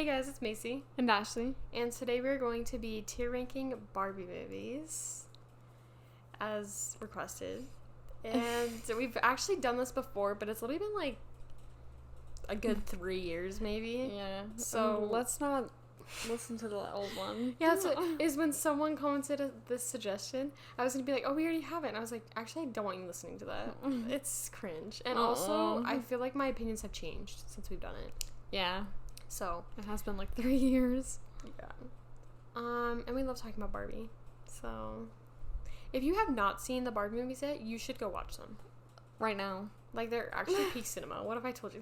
Hey guys, it's Macey and Ashlee, and today we're going to be tier ranking Barbie movies as requested. And we've actually done this before, but it's literally been like a good 3 years maybe. Yeah. So let's not listen to the old one. Yeah, that's is when someone commented this suggestion, I was gonna be like, oh, we already have it. And I was like, actually, I don't want you listening to that. It's cringe. And also, I feel like my opinions have changed since we've done it. Yeah. So it has been like 3 years. Yeah. And we love talking about Barbie. So if you have not seen the Barbie movies yet, you should go watch them. Right now. Like, they're actually peak cinema. What if I told you?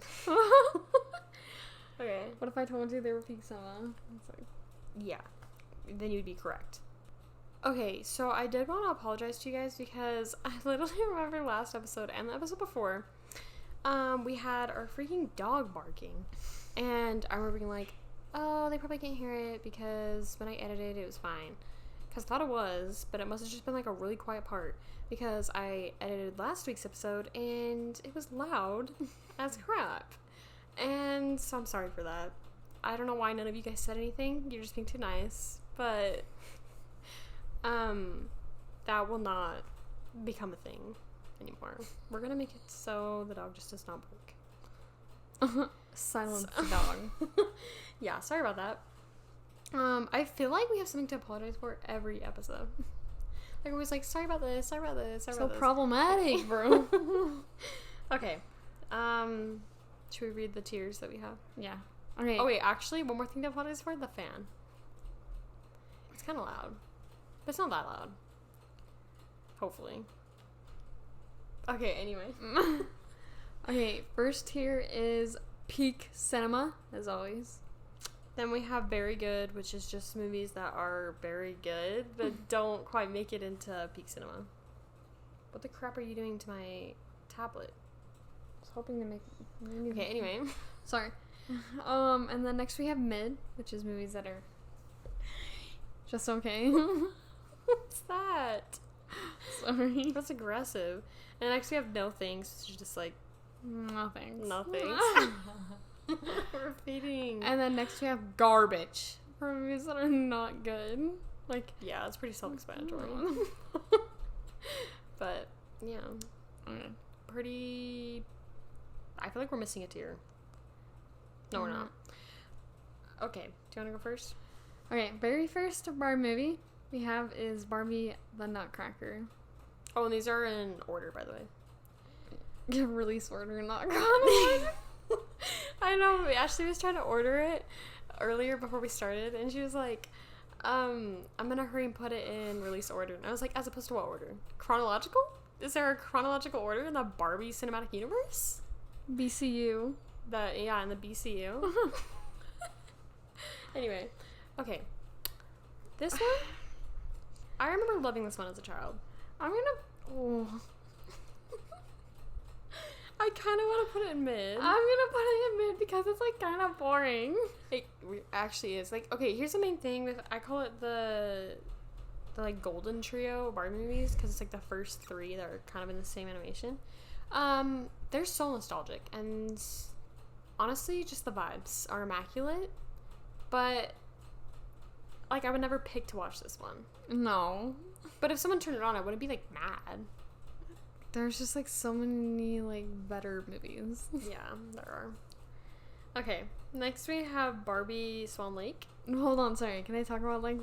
Okay. What if I told you they were peak cinema? It's like, yeah. Then you'd be correct. Okay, so I did want to apologize to you guys because I literally remember last episode and the episode before, we had our freaking dog barking. And I remember being like, oh, they probably can't hear it because when I edited it was fine. Because I thought it was, but it must have just been like a really quiet part. Because I edited last week's episode and it was loud as crap. And so I'm sorry for that. I don't know why none of you guys said anything. You're just being too nice. But that will not become a thing anymore. We're gonna make it so the dog just does not bark. Silence the dog. Yeah, sorry about that. I feel like we have something to apologize for every episode. Like, we're always like, sorry about this, sorry about this, sorry about this. So problematic, bro. Okay. Should we read the tiers that we have? Yeah. Okay. Oh, wait, actually, one more thing to apologize for, the fan. It's kind of loud. But it's not that loud. Hopefully. Okay, anyway. Okay, first tier is peak cinema, as always. Then we have very good, which is just movies that are very good, but don't quite make it into peak cinema. What the crap are you doing to my tablet? I was hoping to make... Okay, anyway. Sorry. And then next we have mid, which is movies that are just okay. What's that? Sorry. That's aggressive. And next we have no thanks, which is just like... No thanks. No thanks. Repeating. And then next we have garbage for movies that are not good. Like, yeah, it's pretty self-explanatory. But yeah, pretty. I feel like we're missing a tier. No, we're not. Okay, do you want to go first? Okay, very first Barbie movie we have is Barbie the Nutcracker. Oh, and these are in order, by the way. Yeah, release order, not chronological. I know, Ashley was trying to order it earlier before we started, and she was like, I'm gonna hurry and put it in release order. And I was like, as opposed to what order? Chronological? Is there a chronological order in the Barbie cinematic universe? BCU. Yeah, in the BCU. Anyway, okay. This one, I remember loving this one as a child. I kind of want to put it in mid. I'm gonna put it in mid because it's like kind of boring. It actually is. Like, okay, here's the main thing with, I call it the like golden trio Barbie movies because it's like the first 3 that are kind of in the same animation. They're so nostalgic, and honestly, just the vibes are immaculate. But like, I would never pick to watch this one. No. But if someone turned it on, I wouldn't be like mad. There's just like so many like better movies. Yeah, there are. Okay, next we have Barbie Swan Lake. Hold on, sorry. Can I talk about like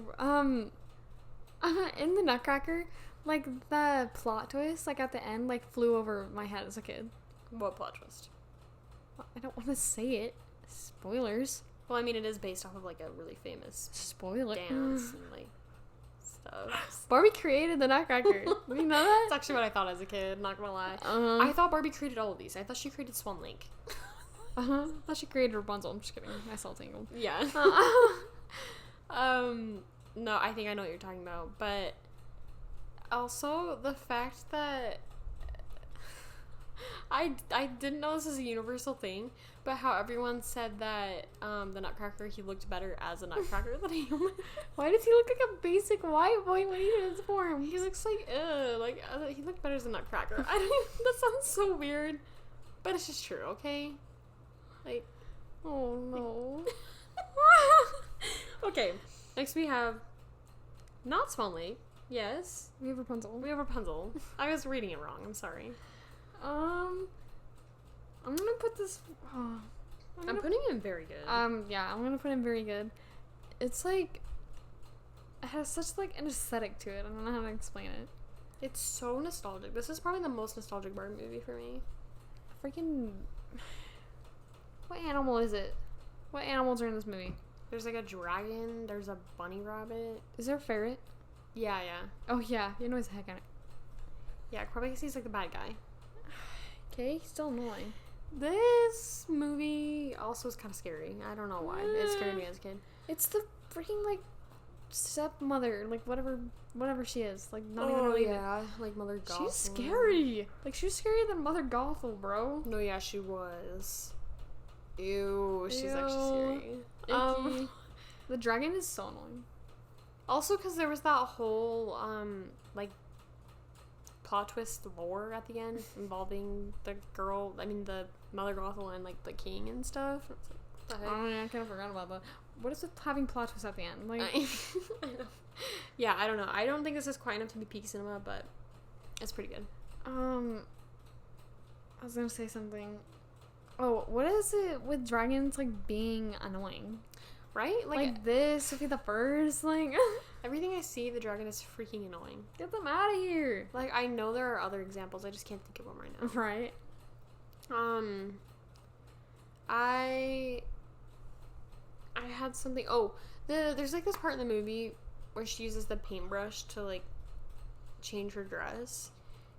in the Nutcracker, like the plot twist like at the end like flew over my head as a kid. What plot twist? I don't want to say it. Spoilers. Well, I mean, it is based off of like a really famous dance and like stuff. Barbie created the Nutcracker. Do you know that? That's actually what I thought as a kid, not gonna lie. I thought Barbie created all of these. I thought she created Swan Lake. I thought she created Rapunzel. I'm just kidding. I saw Tangled. Yeah. No, I think I know what you're talking about. But also the fact that I didn't know this is a universal thing, but how everyone said that the Nutcracker, he looked better as a Nutcracker than a human. Why does he look like a basic white boy when he transforms? He looks like he looked better as a Nutcracker. I don't even, that sounds so weird, but it's just true. Okay, like, oh no. Okay, next we have not Swan Lake. Yes. We have Rapunzel. We have Rapunzel. I was reading it wrong. I'm sorry. I'm gonna put this. I'm putting it in very good. Yeah, I'm gonna put in very good. It's like it has such like an aesthetic to it. I don't know how to explain it. It's so nostalgic. This is probably the most nostalgic Barbie movie for me. Freaking. What animal is it? What animals are in this movie? There's like a dragon. There's a bunny rabbit. Is there a ferret? Yeah. Oh yeah, he annoys the heck out of it. Yeah, probably because he's like the bad guy. Okay, he's still annoying. This movie also is kind of scary. I don't know why. It scared me as a kid. It's the freaking like stepmother, like whatever she is, like not even related. Yeah, like Mother Gothel. She's scary. Like she's scarier than Mother Gothel, bro. No, yeah, she was. Ew, she's Ew. actually scary. Icky. The dragon is so annoying. Also, because there was that whole like plot twist lore at the end involving the Mother Gothel and like the king and stuff. It's like, the heck? Oh yeah, I kind of forgot about that. What is with having plot twists at the end? Like, I know. Yeah, I don't know. I don't think this is quite enough to be peak cinema, but it's pretty good. I was gonna say something. Oh, what is it with dragons like being annoying? Right? Like this, Sophie the First, like everything I see, the dragon is freaking annoying. get them out of here. Like, I know there are other examples, I just can't think of them right now. Right. I had something. Oh, there's like this part in the movie where she uses the paintbrush to like change her dress,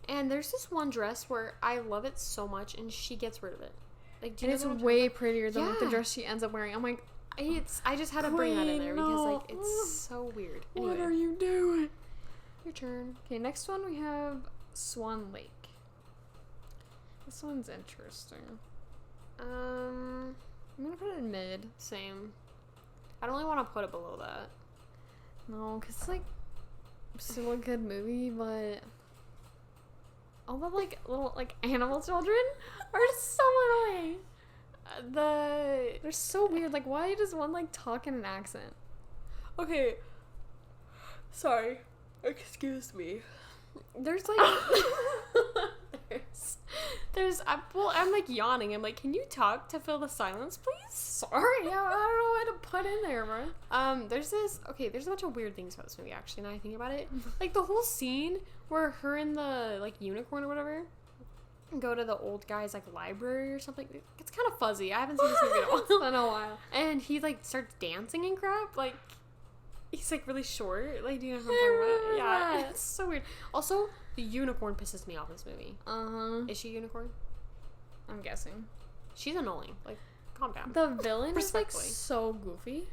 and there's this one dress where I love it so much, and she gets rid of it. Like, do you And know it's what way prettier than like the Yeah. dress she ends up wearing. I'm like, I just had to bring that in there because like Queen, it's so weird. Anyway, what are you doing? your turn. Okay, next one we have Swan Lake. This one's interesting. I'm gonna put it in mid. Same. I don't really want to put it below that. No, cause it's like still a good movie, but all the like little like animal children are so annoying. They're so weird. Like, why does one like talk in an accent? Okay. Sorry. Excuse me. There's like I'm like yawning. I'm like, can you talk to fill the silence, please? Sorry, yeah, I don't know what to put in there, bro. There's a bunch of weird things about this movie actually, now I think about it. Like the whole scene where her and the like unicorn or whatever go to the old guy's like library or something. It's kind of fuzzy. I haven't seen this movie in a while. It's been a while. And he like starts dancing and crap. Like he's like really short. Like, do you know what I'm talking about? Yeah, it's so weird. Also, the unicorn pisses me off in this movie. Is she a unicorn? I'm guessing. She's annoying. Like, calm down. The villain is like Respectfully. so goofy.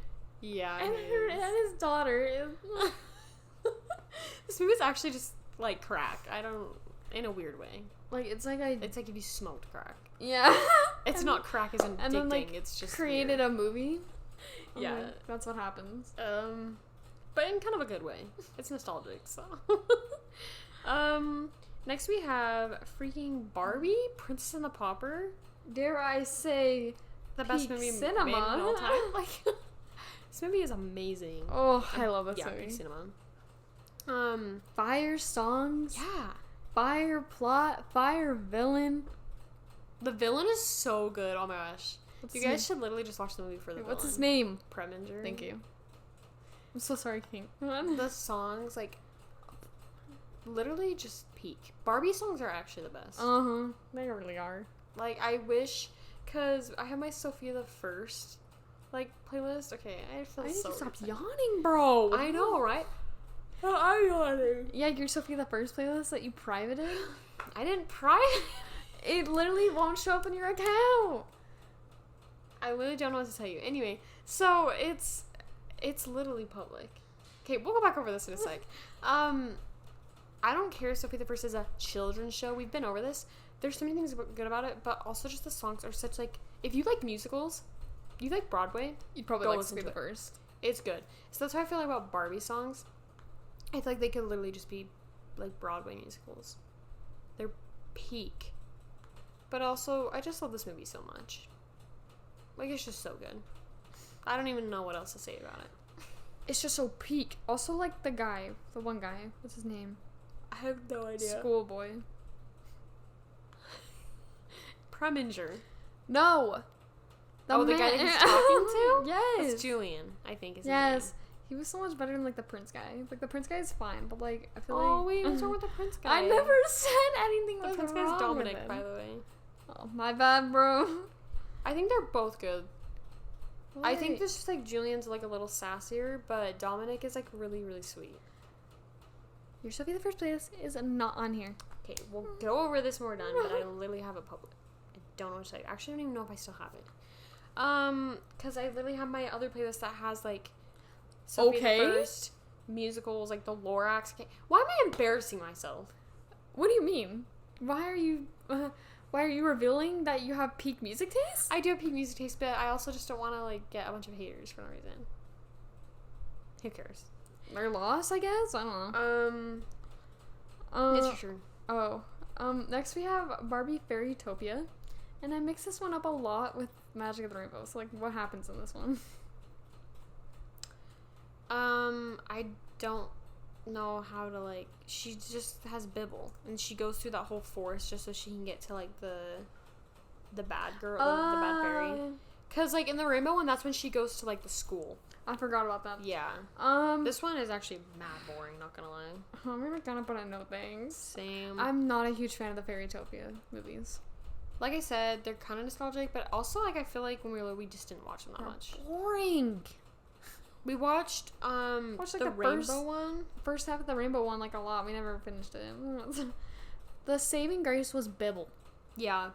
Yeah, And his daughter is this movie's actually just like crack. In a weird way. like it's like It's like if you smoked crack. yeah. It's not crack as in addicting. And then like it's just created weird. a movie. Yeah. That's what happens. But in kind of a good way. It's nostalgic, so. Next we have freaking Barbie, Princess and the Pauper. Dare I say The best peak movie cinema. made in all time. Like, this movie is amazing. Oh, I love this Yeah, movie. peak cinema. Fire songs. Yeah. Fire plot. Fire villain. The villain is so good. Oh my gosh. What's You his guys should literally just watch the movie for the name? villain. What's his name? Preminger. Thank you. I'm so sorry, King. The songs, like, literally just peak. Barbie songs are actually the best. They really are. Like, I wish, because I have my Sophia the First, like, playlist. Okay, I feel I need so to stop weird. yawning, bro. I know, right? I'm yawning. Yeah, your Sophia the First playlist that you privated. I didn't private. It literally won't show up in your account. I literally don't know what to tell you. Anyway, so it's literally public. Okay, we'll go back over this in a sec. I don't care if Sophie the First is a children's show. We've been over this. There's so many things good about it, but also just the songs are such, like, if you like musicals, you like Broadway, You'd probably Go like listen Sophia to the it. First. it's good. So that's how I feel like about Barbie songs. I feel like they could literally just be like Broadway musicals. They're peak. But also, I just love this movie so much. Like, it's just so good. I don't even know what else to say about it. It's just so peak. Also, like, the one guy, what's his name? I have no idea. Schoolboy. Preminger. No! The guy that he's talking to? Yes! That's Julian, I think is his Yes. He was so much better than, like, the Prince guy. Like, the Prince guy is fine, but, like, I feel like... Oh, wait, what's wrong with the Prince guy? I never said anything The was Prince wrong guy's Dominic, with by him. the way. Oh, my bad, bro. I think they're both good. I think Wait. this just, like, Julian's, like, a little sassier, but Dominic is, like, really, really sweet. Your Sophie the First Place is not on here. Okay, we'll go over this when we're done, but I literally have it public. I don't know what to say. Actually, I don't even know if I still have it. Because I literally have my other playlist that has, like, Sophie the First, musicals, like, the Lorax. Why am I embarrassing myself? What do you mean? Why are you revealing that you have peak music taste? I do have peak music taste, but I also just don't want to, like, get a bunch of haters for no reason. Who cares? They're lost, I guess? I don't know. It's true. Next we have Barbie Fairytopia. And I mix this one up a lot with Magic of the Rainbow. So, like, what happens in this one? I don't know how to, like, she just has Bibble, and she goes through that whole forest just so she can get to, like, the bad girl, the bad fairy. Because, like, in the Rainbow one, that's when she goes to, like, the school. I forgot about that. Yeah. This one is actually mad boring, not gonna lie. I'm really gonna put a no thanks. Same. I'm not a huge fan of the Fairytopia movies. Like I said, they're kind of nostalgic, but also, like, I feel like when we were little, we just didn't watch them that much. Boring. We watched, like, the Rainbow one. First half of the Rainbow one, like, a lot. We never finished it. The saving grace was Bibble. Yeah,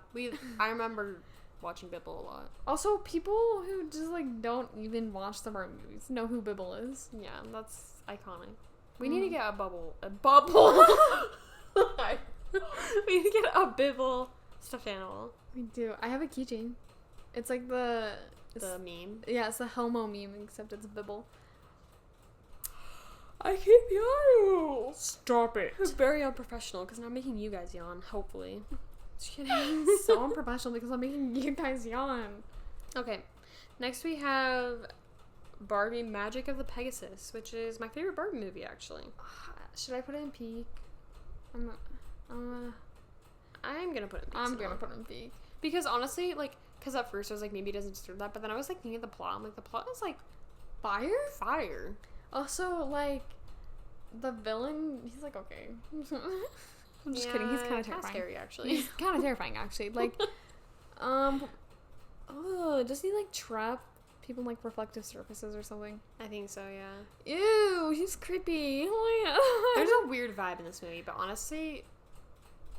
I remember watching Bibble a lot. Also, people who just, like, don't even watch the Barbie movies know who Bibble is. Yeah, that's iconic. We need to get a bubble. We need to get a Bibble stuffed animal. We do. I have a keychain. It's like the meme. Yeah, it's the Homo meme, except it's Bibble. I keep yawning. Stop it. It's very unprofessional because I'm making you guys yawn, hopefully. Just kidding. So unprofessional because I'm making you guys yawn. Okay. Next we have Barbie Magic of the Pegasus, which is my favorite Barbie movie, actually. Should I put it in peak? I'm gonna put it in peak. I'm gonna put it in peak. Because honestly, like, because at first I was like, maybe it doesn't deserve that, but then I was like thinking of the plot. I'm like, the plot is like fire. Also, like, the villain, he's like, okay. I'm just kidding. He's kind of terrifying. Scary, actually. He's kind of terrifying, actually. Like, does he like trap people in like reflective surfaces or something? I think so, yeah. Ew, he's creepy. Oh my god. There's a weird vibe in this movie, but honestly,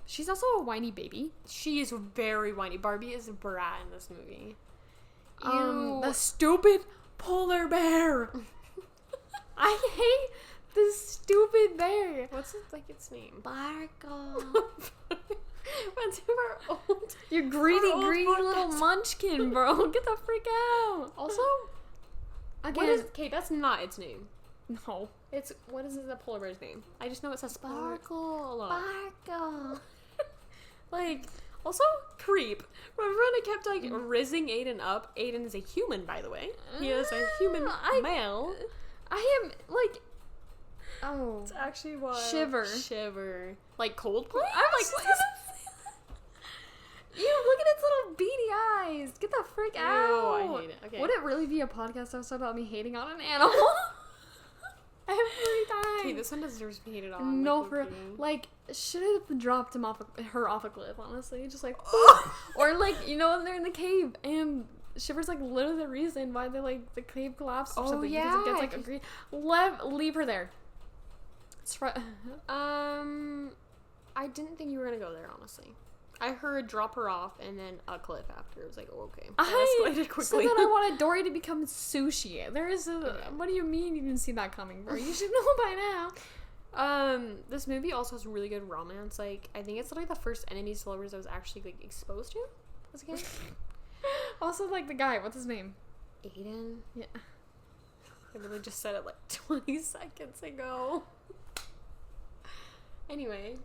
she's also a whiny baby. she is very whiny. Barbie is a brat in this movie. Ew. The stupid polar bear. I hate this stupid bear. What's its name? Barco. What's our old? You greedy, old greedy podcast. little munchkin, bro. Get the freak out. Also, Again, okay, that's not its name. no. It's, what is the polar bear's name? I just know it says Sparkle a lot. Barco. Like, also, creep. Remember when I kept, like, rizzing Aiden up? Aiden is a human, by the way. He is a human male. I am, like, oh. It's actually wild. Shiver. Like, Coldplay? I'm like, ew, look at its little beady eyes. Get the frick Ew, out. I hate it. Okay. Would it really be a podcast episode about me hating on an animal? Every time. Okay, this one deserves to be hated on. No, like, for okay. like, should have dropped her off a cliff. Honestly, just like, or like, you know, when they're in the cave and Shiver's like literally the reason why they like the cave collapsed or something because it gets like leave her there. It's right. I didn't think you were gonna go there, honestly. I heard drop her off and then a cliff after. It was like, oh, okay. I escalated quickly. So then I wanted Dory to become sushi. There is a. What do you mean you didn't see that coming, bro? You should know by now. This movie also has really good romance. Like, I think it's like the first enemies to lovers I was actually like exposed to as a kid. Also, like the guy, what's his name? Aiden. Yeah. I really just said it like 20 seconds ago. Anyway.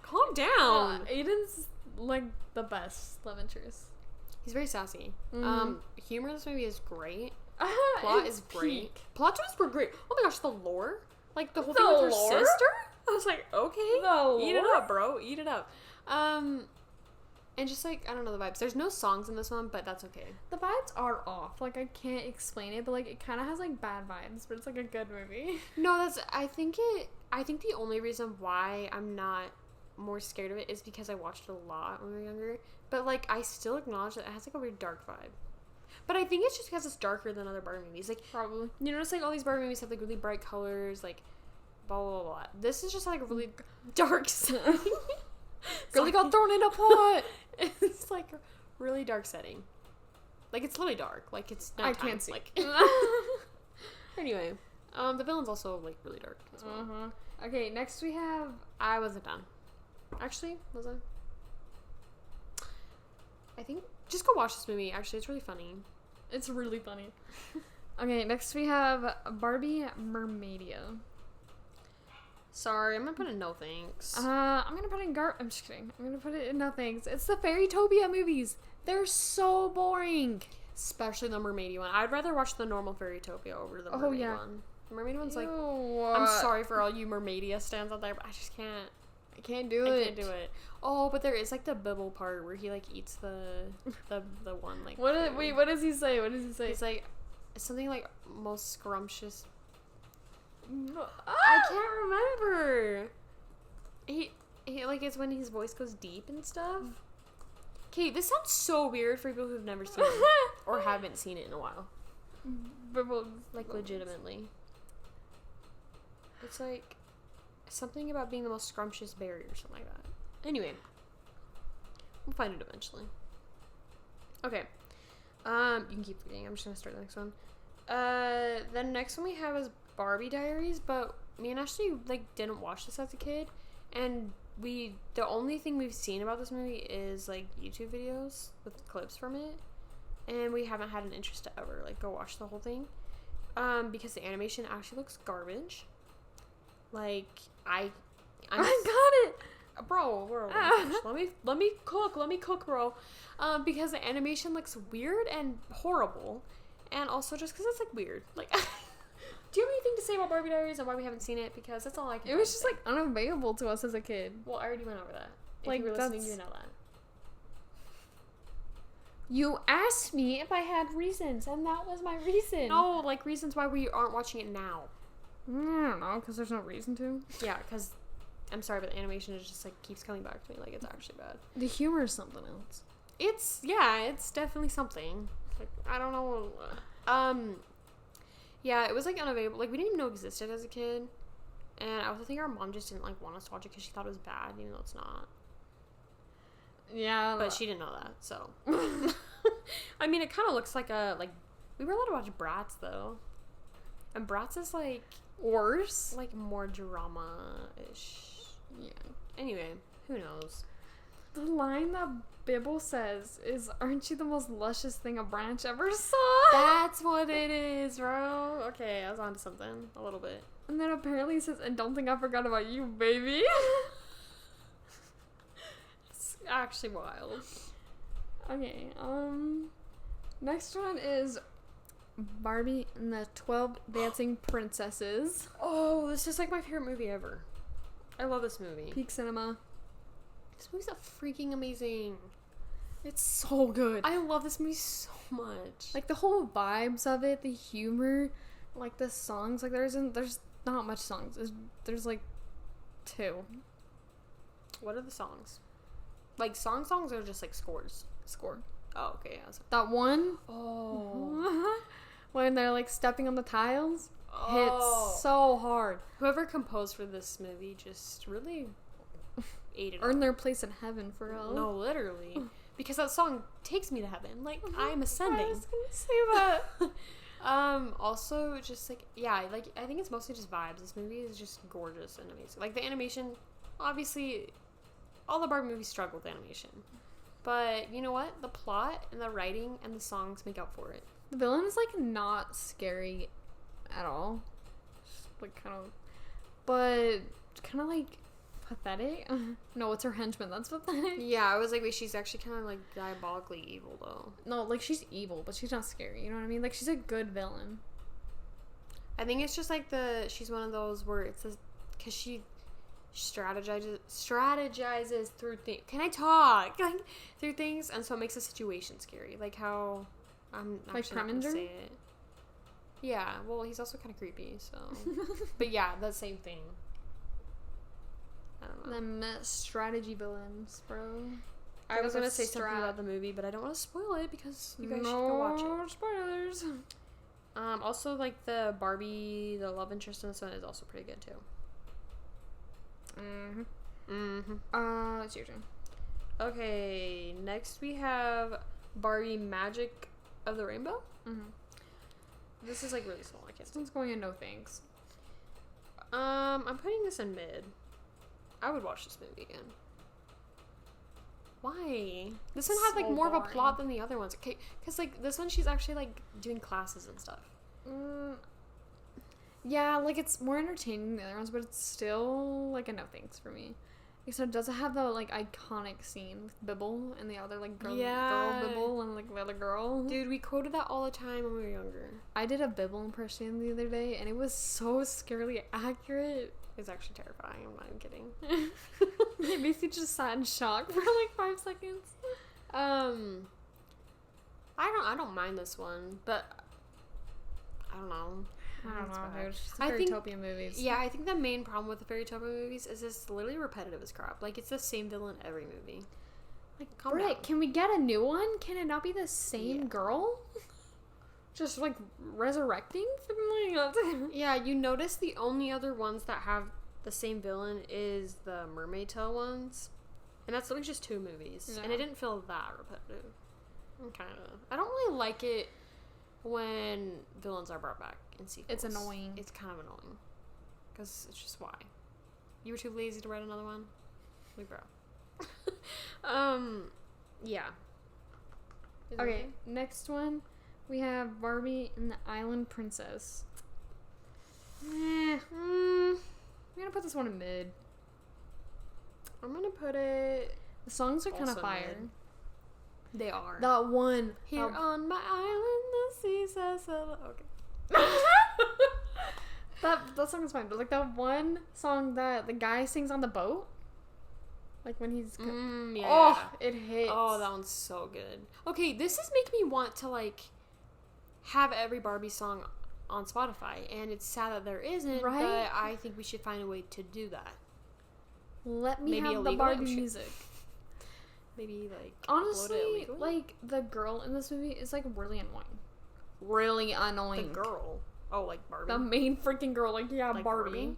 Calm down. Aiden's like the best love interest. He's very sassy. Humor in this movie is great. Plot Plot is great. Plot twists were great. Oh my gosh, the lore? Like, the whole thing with her sister? I was like, okay. Eat it up, bro. Eat it up. And just, like, I don't know the vibes. There's no songs in this one, but that's okay. The vibes are off. Like, I can't explain it, but, like, it kind of has, like, bad vibes, but it's, like, a good movie. No, I think the only reason why I'm not more scared of it is because I watched it a lot when we were younger. But, like, I still acknowledge that it has, like, a weird dark vibe. But I think it's just because it's darker than other Barbie movies. Like, Probably. you notice, like, all these Barbie movies have, like, really bright colors, like, blah, blah, blah. This is just, like, a really dark setting. Girlie got thrown in a pot! It's, like, a really dark setting. Like, it's literally dark. Like, it's not I can't see. Like, anyway, the villain's also, like, really dark as well. Uh-huh. Okay, next we have... I wasn't done. Actually, was I? I think... Just go watch this movie. Actually, it's really funny. It's really funny. Okay, next we have Barbie Mermaidia. Sorry, I'm gonna put in no thanks. I'm gonna put in I'm just kidding. I'm gonna put it in no thanks. It's the Fairytopia movies. They're so boring. Especially the Mermaidy one. I'd rather watch the normal Fairytopia over the Mermaid one. The Mermaid one's like... I'm sorry for all you Mermaidia stands out there, but I just can't... I can't do it. I can't do it. Oh, but there is, like, the Bibble part where he, like, eats the one, like... What does he say? What does he say? He's like... Something, like, most scrumptious... Ah! I can't remember. He like, it's when his voice goes deep and stuff. Okay, this sounds so weird for people who've never seen it or haven't seen it in a while. Like, legitimately. It's like something about being the most scrumptious berry or something like that. Anyway, we'll find it eventually. Okay. You can keep reading. I'm just gonna start the next one. The next one we have is Barbie Diaries, but me and Ashley, like, didn't watch this as a kid, and the only thing we've seen about this movie is, like, YouTube videos with clips from it, and we haven't had an interest to ever, like, go watch the whole thing, because the animation actually looks garbage. Like, I got it, bro. Let me cook, bro. Because the animation looks weird and horrible, and also just because it's, like, weird, like. Do you have anything to say about Barbie Diaries and why we haven't seen it? Because that's all I can. It was just, like, unavailable to us as a kid. Well, I already went over that. If like, you were listening, you know that. You asked me if I had reasons, and that was my reason. No, like, reasons why we aren't watching it now. I don't know, because there's no reason to. Yeah, because, I'm sorry, but the animation is just, like, keeps coming back to me. Like, it's actually bad. The humor is something else. It's definitely something. Like, I don't know. Yeah, it was, like, unavailable. Like, we didn't even know it existed as a kid. And I also think our mom just didn't, like, want us to watch it because she thought it was bad, even though it's not. Yeah. But she didn't know that, so. I mean, it kind of looks like we were allowed to watch Bratz, though. And Bratz is, like... Worse? Like, more drama-ish. Yeah. Anyway, who knows? The line that Bibble says is, "Aren't you the most luscious thing a branch ever saw?" That's what it is, bro. Okay, I was onto something. A little bit. And then apparently he says, "And don't think I forgot about you, baby." It's actually wild. Okay, next one is Barbie and the 12 Dancing Princesses. Oh, this is, like, my favorite movie ever. I love this movie. Peak cinema. This movie's freaking amazing. It's so good. I love this movie so much. Like, the whole vibes of it, the humor, like, the songs. Like, there's not much songs. There's like, 2. What are the songs? Like, songs or just, like, scores? Score. Oh, okay. Yeah, that one. Oh. When they're, like, stepping on the tiles. Oh. Hits so hard. Whoever composed for this movie just really ate it Earned up. their place in heaven for real. No, literally. Because that song takes me to heaven. Like, I'm ascending. I was gonna say that. Also, just, like, yeah, like, I think it's mostly just vibes. This movie is just gorgeous and amazing. Like, the animation, obviously, all the Barbie movies struggle with animation. But, you know what? The plot and the writing and the songs make up for it. The villain is, like, not scary at all. Just, like, kind of... But, kind of, like, pathetic? No, it's her henchman. That's pathetic. Yeah, I was like, wait, she's actually kind of like diabolically evil though. No, like she's evil, but she's not scary. You know what I mean? Like she's a good villain. I think it's just like she's one of those where it's because she strategizes through things. Can I talk? Like through things, and so it makes the situation scary. Like how I'm like actually not gonna Preminger? say it. Yeah, well, he's also kind of creepy, so. But yeah, the same thing. I don't know. Them strategy villains, bro. I was gonna say something about the movie, but I don't want to spoil it because you guys should go watch it. Spoilers. Also, like the Barbie, the love interest in this one is also pretty good too. It's your turn. Okay, next we have Barbie Magic of the Rainbow. This is like really small. I can't. This one's going in no thanks. I'm putting this in mid. I would watch this movie again. Why? This one had like more of a plot than the other ones. Okay, because like this one, she's actually like doing classes and stuff. Yeah, like it's more entertaining than the other ones, but it's still like a no thanks for me. So does it have the like iconic scene with Bibble and the other like girl Bibble and like the other girl? Dude, we quoted that all the time when we were younger. I did a Bibble impression the other day, and it was so scarily accurate. It's actually terrifying. I'm not even kidding. It basically just sat in shock for like 5 seconds. I don't mind this one, but I don't know. I don't know. It's just Fairytopia movies. Yeah, I think the main problem with the Fairytopia movies is it's literally repetitive as crap. Like it's the same villain every movie. Like, calm down. Can we get a new one? Can it not be the same girl? Just like resurrecting? Yeah, you notice the only other ones that have the same villain is the Mermaid Tale ones, and that's literally just 2 movies, and it didn't feel that repetitive. I don't really like it when villains are brought back in sequels. It's annoying. It's kind of annoying because it's just why you were too lazy to write another one. We bro. Yeah. Okay, next one. We have Barbie and the Island Princess. I'm gonna put this one in mid. I'm gonna put it. The songs are kind of fire. Mid. They are. That one. Here on my island, the sea says hello. Okay. that song is fine, but like that one song that the guy sings on the boat. Like when he's it hits. Oh, that one's so good. Okay, this is making me want to like have every Barbie song on Spotify, and it's sad that there isn't, but I think we should find a way to do that. Let me have the Barbie music. Maybe like honestly, like the girl in this movie is like really annoying. Really annoying. The girl. Oh, like Barbie. The main freaking girl, like Barbie.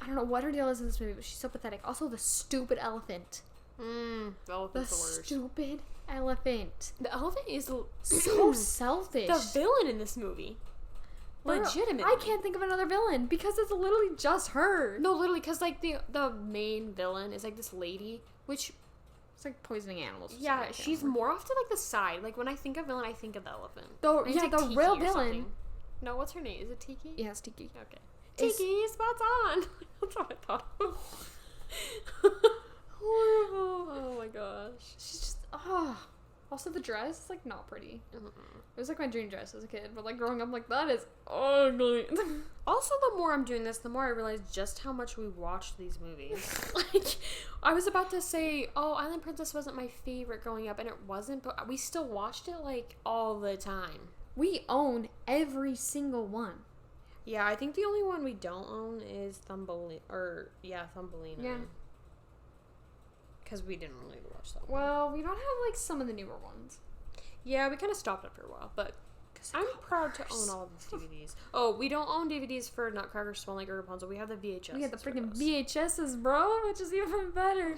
I don't know what her deal is in this movie, but she's so pathetic. Also, the stupid elephant. The elephant's the worst. Stupid elephant. The elephant is so selfish. The villain in this movie. Legitimately. I can't think of another villain because it's literally just her. No, literally, because like the main villain is like this lady, which it's like poisoning animals. Yeah, she's more off to like the side. Like when I think of villain, I think of the elephant. The Tiki real villain. No, what's her name? Is it Tiki? Yeah, it's Tiki. Okay. Tiki, spots on. That's what I thought. Horrible. Oh my gosh. She's just Also, the dress is like not pretty. It was like my dream dress as a kid, but like growing up, like that is ugly. Also, the more I'm doing this, the more I realize just how much we watched these movies. Like, I was about to say, Island Princess wasn't my favorite growing up, and it wasn't, but we still watched it like all the time. We own every single one. Yeah, I think the only one we don't own is Thumbelina. Thumbelina. Yeah. Because we didn't really watch that one. Well, we don't have, like, some of the newer ones. Yeah, we kind of stopped after a while, but I'm proud to own all of these DVDs. Oh, we don't own DVDs for Nutcracker, Swan Lake, or Rapunzel. We have the VHS. We have the freaking VHSs, bro, which is even better.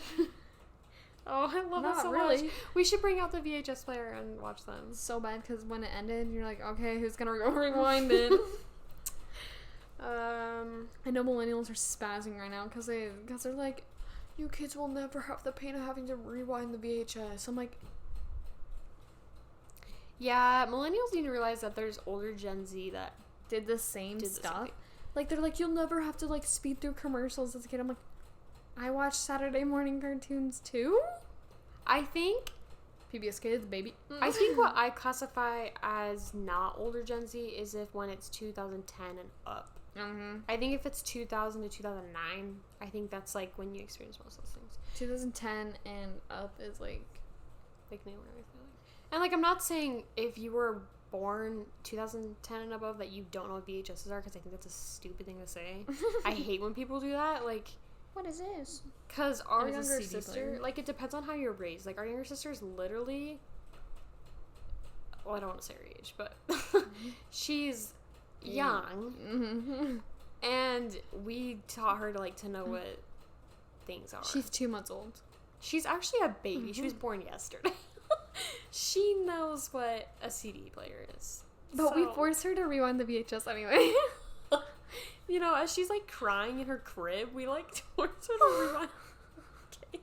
Oh, I love that so much. We should bring out the VHS player and watch them. So bad, because when it ended, you're like, okay, who's going to go rewind it? I know millennials are spazzing right now because they're like, you kids will never have the pain of having to rewind the VHS. I'm like, yeah, millennials need to realize that there's older Gen Z that did the same stuff. Like, they're like, you'll never have to, like, speed through commercials as a kid. I'm like, I watch Saturday morning cartoons, too? I think PBS Kids, baby. I think what I classify as not older Gen Z is if when it's 2010 and up. Mm-hmm. I think if it's 2000 to 2009, I think that's, like, when you experience most of those things. 2010 and up is, like they were everything. And, like, I'm not saying if you were born 2010 and above that you don't know what VHSs are, because I think that's a stupid thing to say. I hate when people do that. Like, what is this? Because our It is a younger CD sister, player. like, it depends on how you're raised. Like, our younger sister is literally, well, I don't want to say her age, but she's young, Mm-hmm. and we taught her to, like, to know what things are. She's 2 months old. She's actually a baby. She was born yesterday. She knows what a CD player is. But we force her to rewind the VHS anyway. You know, as she's, like, crying in her crib, we, like, force her to rewind. Okay.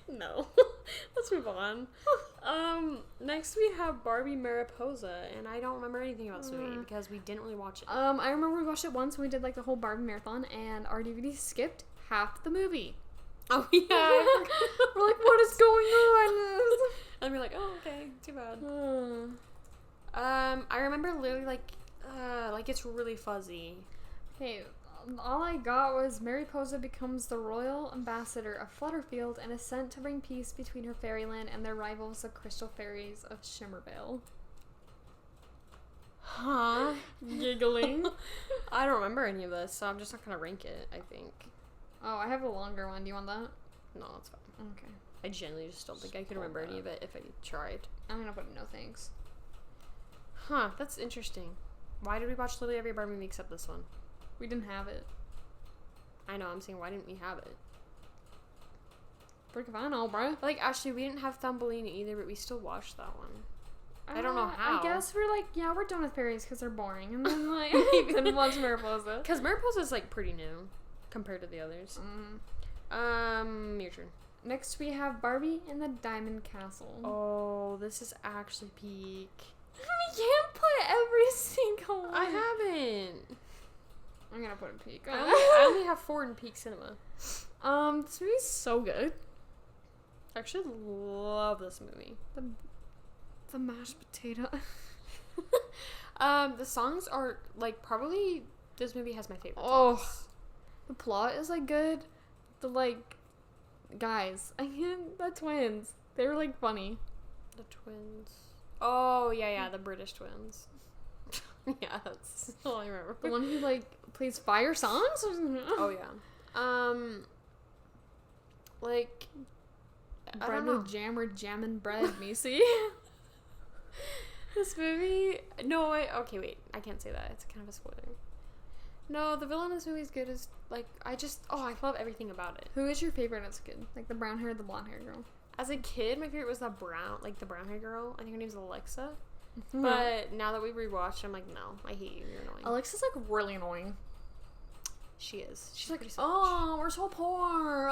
No. Let's move on. Next we have Barbie Mariposa, and I don't remember anything about this movie because we didn't really watch it. I remember we watched it once when we did, like, the whole Barbie marathon, and our DVD skipped half the movie. Oh, yeah. We're like, what is going on? And we're like, oh, okay, too bad. I remember literally, like, it's really fuzzy. Okay, all I got was Mariposa becomes the royal ambassador of Flutterfield and is sent to bring peace between her fairyland and their rivals, the Crystal Fairies of Shimmervale. Huh? Giggling. I don't remember any of this, so I'm just not gonna rank it, I think. Oh, I have a longer one. Do you want that? No, it's fine. Okay. I genuinely just don't think I could remember any of it if I tried. I'm gonna put no thanks. Huh, that's interesting. Why did we watch literally every Barbie movie except this one? We didn't have it. I know, I'm saying, why didn't we have it? Frick if I know, bruh. Like, actually, we didn't have Thumbelina either, but we still watched that one. I don't know how. I guess we're like, yeah, we're done with fairies because they're boring. And then, like, we couldn't watch Mariposa. Because Mariposa is, like, pretty new compared to the others. Your turn. Next, we have Barbie and the Diamond Castle. Oh, this is actually peak. We can't put every single one. I haven't. I'm gonna put a peak. I only have 4 in peak cinema. This movie's so good. I actually love this movie. The mashed potato. The songs are, like, probably, this movie has my favorite songs. Oh, the plot is, like, good. The, like, guys, the twins, they were, like, funny. The twins. Oh, yeah, the British twins. Yeah, that's all I remember. The one who, like, plays fire songs? Oh, yeah. Like, Bread with jam or jammin' bread, Macy. This movie... No, okay, wait. I can't say that. It's kind of a spoiler. No, the villain in this movie is good as, like, I love everything about it. Who is your favorite as a kid? Like, the brown hair or the blonde hair girl? As a kid, my favorite was the brown hair girl. I think her name's Alexa. But now that we rewatched, I'm like, no, I hate you. You're annoying. Alexa's, like, really annoying. She is. She's like, oh, we're so poor.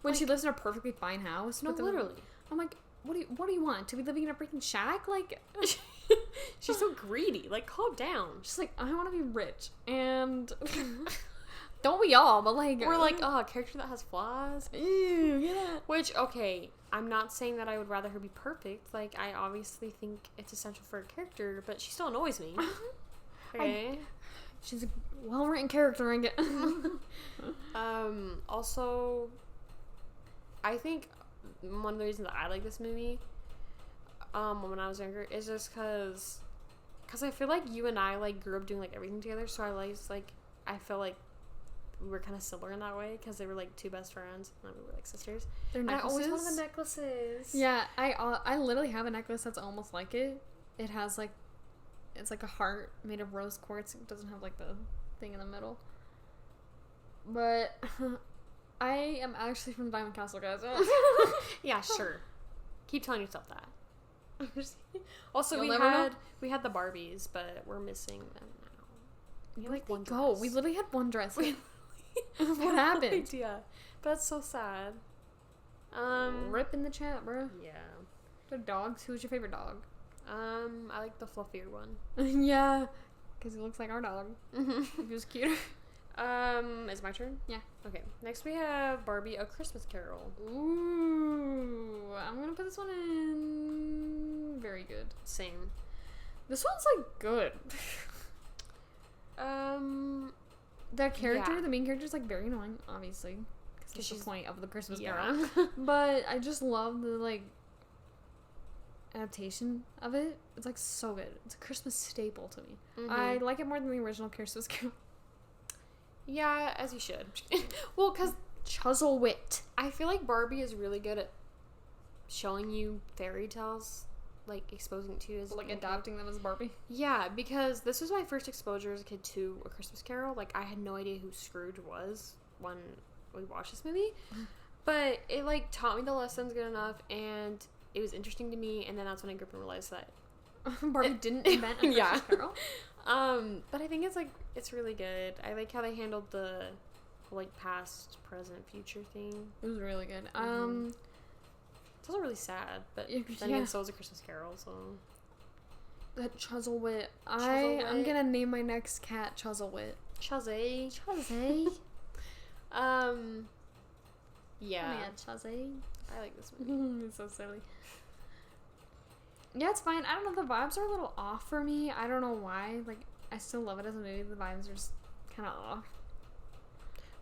When, like, she lives in a perfectly fine house. No, literally. I'm like, what do you want? To be living in a freaking shack? Like, she's so greedy. Like, calm down. She's like, I want to be rich. And don't we all? But, like, we're like, oh, a character that has flaws. Ew, yeah. Which, okay, I'm not saying that I would rather her be perfect. Like, I obviously think it's essential for a character, but she still annoys me. Okay. She's a well-written character, I guess. Also, I think one of the reasons that I like this movie, when I was younger, is just because I feel like you and I, like, grew up doing, like, everything together, so I feel like we were kind of similar in that way, because they were, like, 2 best friends, and we were, like, sisters. Their necklaces? necklaces? I always wanted the necklaces. Yeah, I literally have a necklace that's almost like it. It has, like, it's like a heart made of rose quartz. It doesn't have, like, the thing in the middle. But I am actually from Diamond Castle, guys. Yeah, sure. Keep telling yourself that. Also, You'll we had the Barbies, but we're missing them now. We had, like, one dress. We literally had one dress. What happened? No idea. But that's so sad. Rip in the chat, bro. Yeah. The dogs. Who's your favorite dog? I like the fluffier one. Yeah. Because he looks like our dog. Mm-hmm. If he was cuter. Is it my turn? Yeah. Okay. Next we have Barbie: A Christmas Carol. Ooh. I'm going to put this one in very good. Same. This one's, like, good. The character, Yeah. the main character is, like, very annoying, obviously. Because that's she's the point of the Christmas yeah. Carol. But I just love the, like, adaptation of it. It's, like, so good. It's a Christmas staple to me. Mhm. I like it more than the original Christmas Carol. Yeah, as you should. Well, because Chuzzlewit. I feel like Barbie is really good at showing you fairy tales, like exposing it to you as Like, adopting them as Barbie. Yeah, because this was my first exposure as a kid to A Christmas Carol. Like, I had no idea who Scrooge was when we watched this movie, but it like taught me the lessons good enough, and it was interesting to me. And then that's when I grew up and realized that Barbie didn't invent a Christmas Yeah. Carol. But I think it's like it's really good. I like how they handled the like past, present, future thing. It was really good. It's also really sad, but Yeah. then again, so is A Christmas Carol. So That Chuzzlewit. I'm Chuzzlewit. gonna name my next cat Chuzzlewit. Chuzzy. Chuzzy. Yeah, Chuzzy. I like this movie. It's so silly. Yeah, it's fine. I don't know. The vibes are a little off for me. I don't know why. Like, I still love it as a movie. The vibes are just kind of off.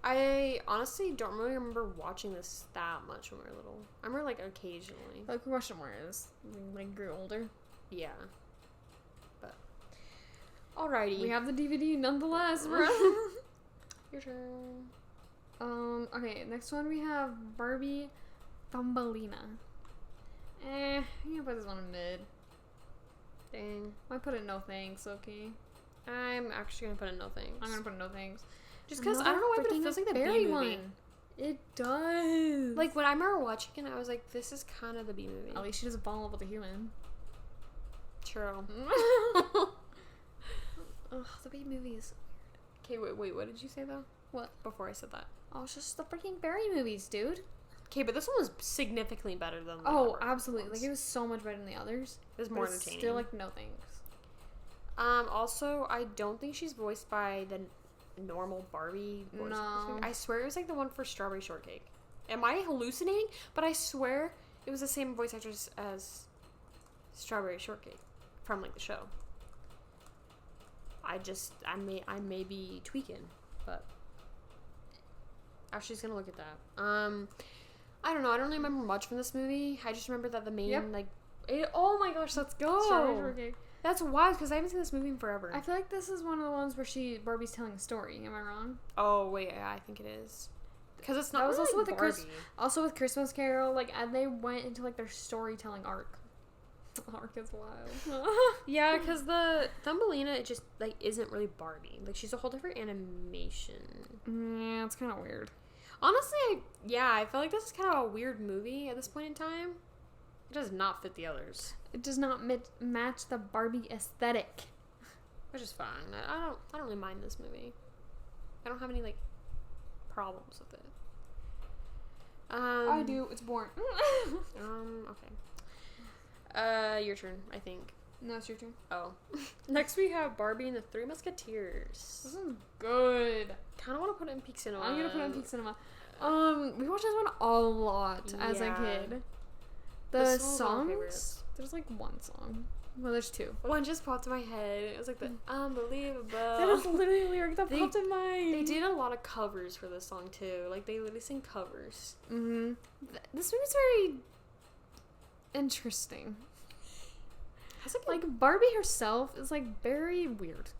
I honestly don't really remember watching this that much when we were little. I remember like occasionally. Like, we watched it more as we like grew older. Yeah. But alrighty. We have the DVD nonetheless, bro. Your turn. Okay, next one we have Barbie Thumbelina. I'm gonna put this one in mid. Dang. I put it no thanks, okay? I'm actually gonna put in no thanks. I'm gonna put it no thanks. Just because I don't know why, but it feels like the B movie. It does. Like when I remember watching it, I was like, "This is kind of the B movie." At least she doesn't fall in love with a human. True. Ugh, the B movies. Okay, wait. What did you say though? What? Before I said that. Oh, it's just the freaking Barry movies, dude. Okay, but this one was significantly better than the Oh, other absolutely. ones. Like, it was so much better than the others. It was But more it's entertaining. still, like, no thanks. Also, I don't think she's voiced by the normal Barbie voice. No. I swear it was like the one for Strawberry Shortcake. Am I hallucinating? But I swear it was the same voice actress as Strawberry Shortcake from like the show. I may be tweaking, but Ashley's gonna look at that. I don't know. I don't really remember much from this movie. I just remember that the main oh my gosh, let's go. Strawberry Shortcake. That's wild because I haven't seen this movie in forever. I feel like this is one of the ones where Barbie's telling a story. Am I wrong? Oh wait, yeah, I think it is. Because it's not. That was really also with the Barbie. Also with Christmas Carol, like, they went into, like, their storytelling arc. Arc is wild. Yeah, because the Thumbelina, it just like isn't really Barbie. Like she's a whole different animation. Yeah, it's kind of weird. Honestly, I feel like this is kind of a weird movie at this point in time. It does not fit the others, It does not match the Barbie aesthetic. which is fine. I don't really mind this movie. I don't have any like problems with it. I do. It's boring. Okay. Your turn, I think. No, it's your turn. Oh. Next we have Barbie and the Three Musketeers. This is good. Kind of want to put it in peak cinema. I'm gonna put it in peak cinema. We watched this one a lot as a Yeah. kid. This The was one of our songs. favorites. There's like one song. Well, there's two. One just popped in my head. It was like the unbelievable. That is literally a lyric that They- popped in mind. They did a lot of covers for this song too. Like they literally sing covers. Mm-hmm. This movie's very interesting. Has it Like, Barbie herself is like very weird.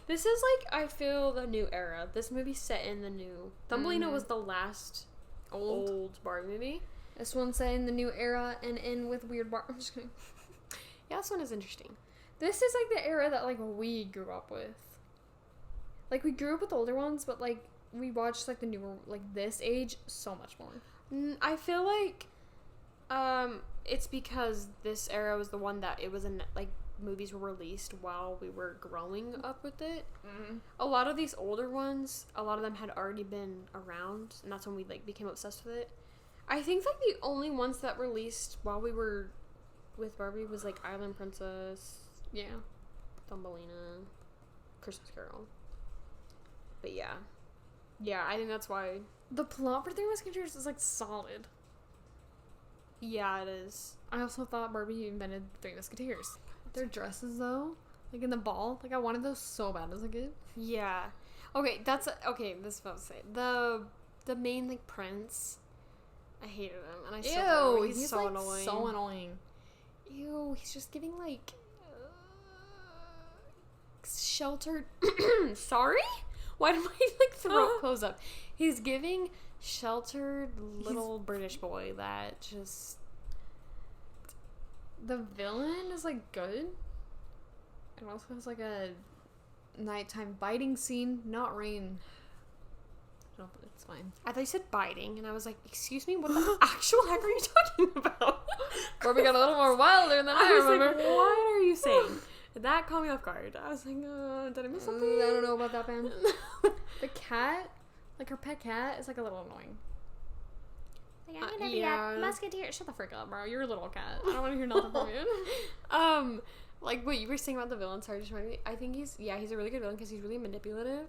This is like I feel the new era. This movie's set in the new. Thumbelina was the last old Barbie movie. This one's set in the new era and in with weird I'm just kidding. Yeah, this one is interesting. This is like the era that like we grew up with. Like, we grew up with the older ones, but like we watched like the newer, like this age so much more. I feel like it's because this era was the one that it was in like movies were released while we were growing up with it. A lot of these older ones, a lot of them had already been around, and that's when we like became obsessed with it. I think like the only ones that released while we were with Barbie was like Island Princess, Yeah. Thumbelina. Christmas Carol. But yeah. Yeah, I think that's why. The plot for Three Musketeers is, like, solid. Yeah, it is. I also thought Barbie invented Three Musketeers. Their dresses, though, like, in the ball, like, I wanted those so bad as a kid. Yeah. Okay, this is what I was saying. The main, like, prince, I hated him, and I still do. He's so like, annoying. so annoying. Ew, he's just giving, like, sheltered... Sorry? Why did my, like, throat close up? He's giving sheltered little British boy that just... The villain is, like, good. It also has, like, a nighttime biting scene, not rain. No, but it's fine. I thought you said biting, and I was like, excuse me, what the actual heck are you talking about? Barbie got a little more wilder than I remember. Like, what are you saying? That caught me off guard. I was like, did I miss something? I don't know about that, man. The cat, like, her pet cat is, like, a little annoying. Like, I'm gonna be a musketeer. Shut the frick up, bro. You're a little cat. I don't want to hear nothing from you. Like, what you were saying about the villain, sorry, just reminded me. I think he's a really good villain because he's really manipulative.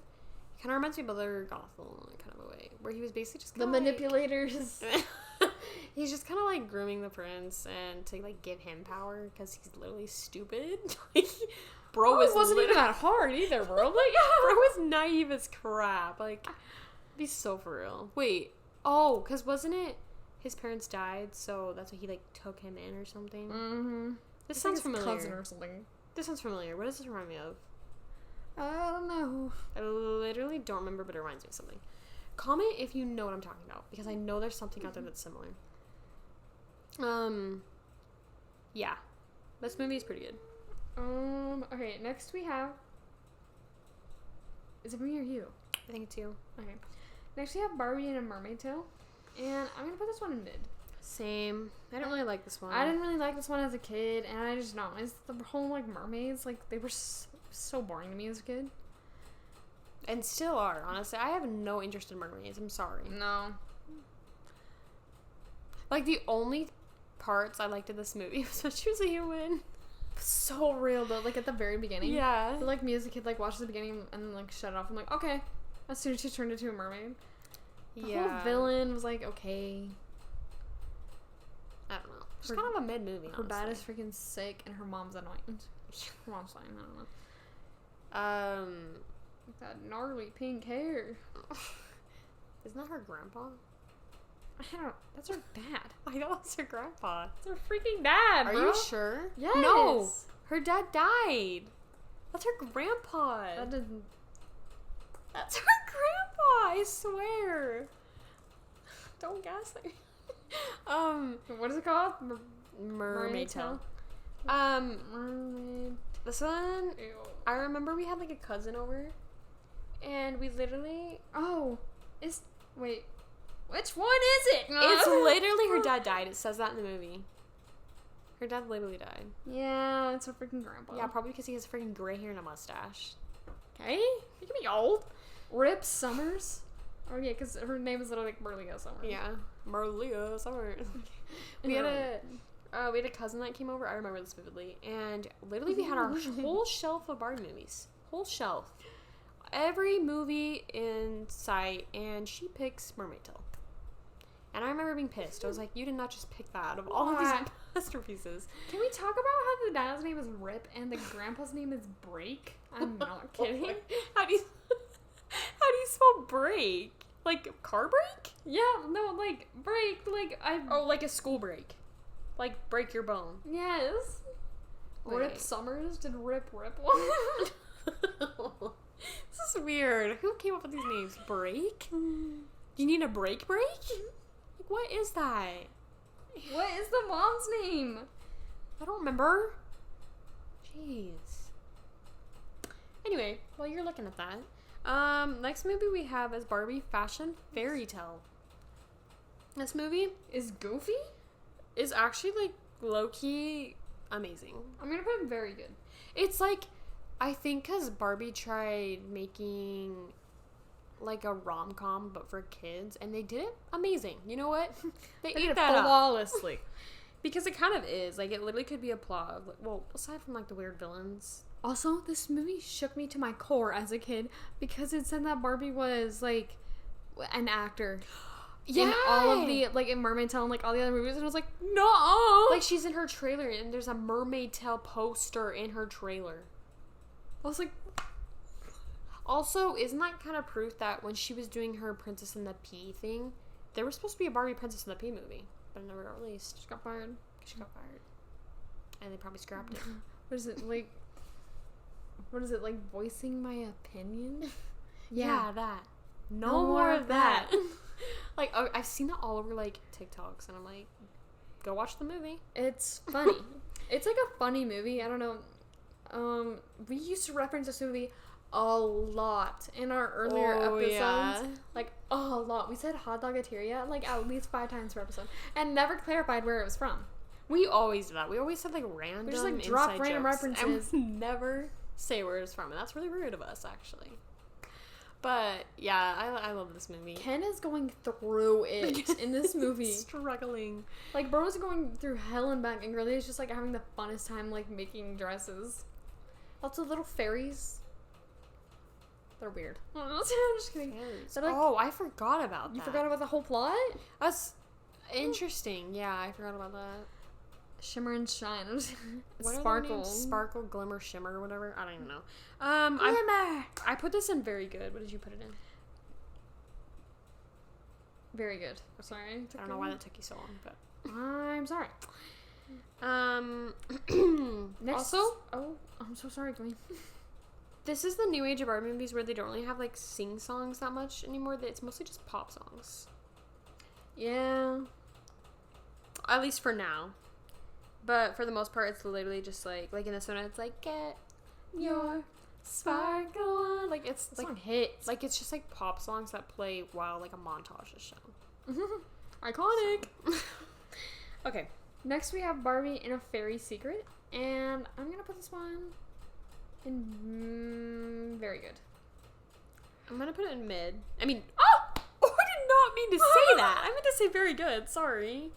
He kind of reminds me of Brother Gothel in kind of a way, where he was basically just the manipulators. He's just kind of, like, grooming the prince and to, like, give him power because he's literally stupid. Like, bro wasn't even that hard either, bro. Like, bro was naive as crap. Like, be so for real. Wait, because wasn't it his parents died, so that's why he, like, took him in or something? Mm-hmm. This sounds familiar. Cousin or something. This sounds familiar. What does this remind me of? I don't know. I literally don't remember, but it reminds me of something. Comment if you know what I'm talking about, because I know there's something out there that's similar. Yeah. This movie is pretty good. Okay, next we have... Is it me or you? I think it's you. Okay. Next we have Barbie and a Mermaid Tale. And I'm gonna put this one in mid. Same. I don't really like this one. I didn't really like this one as a kid, and I just not. It's the whole, like, mermaids, like, they were so boring to me as a kid. And still are, honestly. I have no interest in mermaids. I'm sorry. No. Like, the only parts I liked in this movie was when she was a human. So real, though. Like, at the very beginning. Yeah. But, like, me as a kid, like, watched the beginning and then, like, shut it off. I'm like, okay. As soon as she turned into a mermaid. The whole villain was, like, okay. I don't know. It's kind of a mid movie. Her dad is freaking sick, and her mom's annoying. Her mom's fine. I don't know. That gnarly pink hair. Isn't that her grandpa? I don't. That's her dad. I know it's her grandpa. It's her freaking dad. Are bro. you sure? Yes. No, her dad died. That's her grandpa. That doesn't. That's her grandpa. I swear. Don't gaslight me. What is it called? Mermaid Tale. Mermaid. This one, Ew. I remember we had, like, a cousin over, and we literally... Wait. Which one is it? It's literally her dad died. It says that in the movie. Her dad literally died. Yeah, it's her freaking grandpa. Yeah, probably because he has freaking gray hair and a mustache. Okay? You can be old. Rip Summers. Oh, yeah, because her name is literally, like, Merlia Summers. Yeah. Merlia Summers. we had a cousin that came over. I remember this vividly. And literally we had our whole shelf of Barbie movies. Whole shelf. Every movie in sight. And she picks Mermaid Tale. And I remember being pissed. I was like, you did not just pick that out of all of these masterpieces. Can we talk about how the dad's name is Rip and the grandpa's name is Break? I'm not kidding. How do you spell break? Like car break? Yeah, no, like break, like like a school break. Like break your bone. Yes. Wait. Rip Summers? Did Rip one? This is weird. Who came up with these names? Break? You need a break? Like, what is that? What is the mom's name? I don't remember. Jeez. Anyway, while you're looking at that, next movie we have is Barbie Fashion Fairy Tale. This movie is Goofy? Is actually, like, low-key amazing. I'm gonna put it very good. It's like, I think because Barbie tried making, like, a rom-com, but for kids, and they did it amazing. You know what? They ate that flawlessly. Because it kind of is. Like, it literally could be a plot of, like, well, aside from, like, the weird villains, Also, this movie shook me to my core as a kid because it said that Barbie was, like, an actor. Yeah. In all of the, like, in Mermaid Tale and, like, all the other movies. And I was like, no! Like, she's in her trailer, and there's a Mermaid Tale poster in her trailer. I was like... Also, isn't that kind of proof that when she was doing her Princess and the Pea thing, there was supposed to be a Barbie Princess and the Pea movie, but it never got released. She got fired. She got fired. And they probably scrapped it. What is it, like... What is it, like, voicing my opinion? Yeah, that. No more of that. Like, I've seen that all over, like, TikToks, and I'm like, go watch the movie. It's funny. It's, like, a funny movie. I don't know. We used to reference this movie a lot in our earlier episodes. Yeah. Like, a lot. We said hot doggateria, like, at least 5 times per episode, and never clarified where it was from. We always do that. We always said, like, random, we just, like, drop random jokes, references. and we never say where it's from, and that's really rude of us, actually. But, yeah, I love this movie. Ken is going through it in this movie. Struggling. Like, bro is going through hell and back, and really is just, like, having the funnest time, like, making dresses. Lots of little fairies. They're weird. I'm just kidding. Like, oh, I forgot about that. You forgot about the whole plot? That's interesting. Yeah, I forgot about that. Shimmer and shine. What Sparkle. Sparkle, glimmer, shimmer, or whatever. I don't even know. Glimmer! I put this in very good. What did you put it in? Very good. Sorry. I don't know why that took you so long, but I'm sorry. Next. Also, oh, I'm so sorry, Gwen. This is the new age of Barbie movies where they don't really have, like, sing songs that much anymore. It's mostly just pop songs. Yeah. At least for now. But for the most part, it's literally just, like in this one, it's, like, get your sparkle on. Like, it's, that like, song hits. Like, it's just, like, pop songs that play while, like, a montage is shown. Iconic. So. Okay. Next, we have Barbie in a Fairy Secret. And I'm going to put this one in very good. I'm going to put it in mid. I mean, I did not mean to say that. I meant to say very good. Sorry.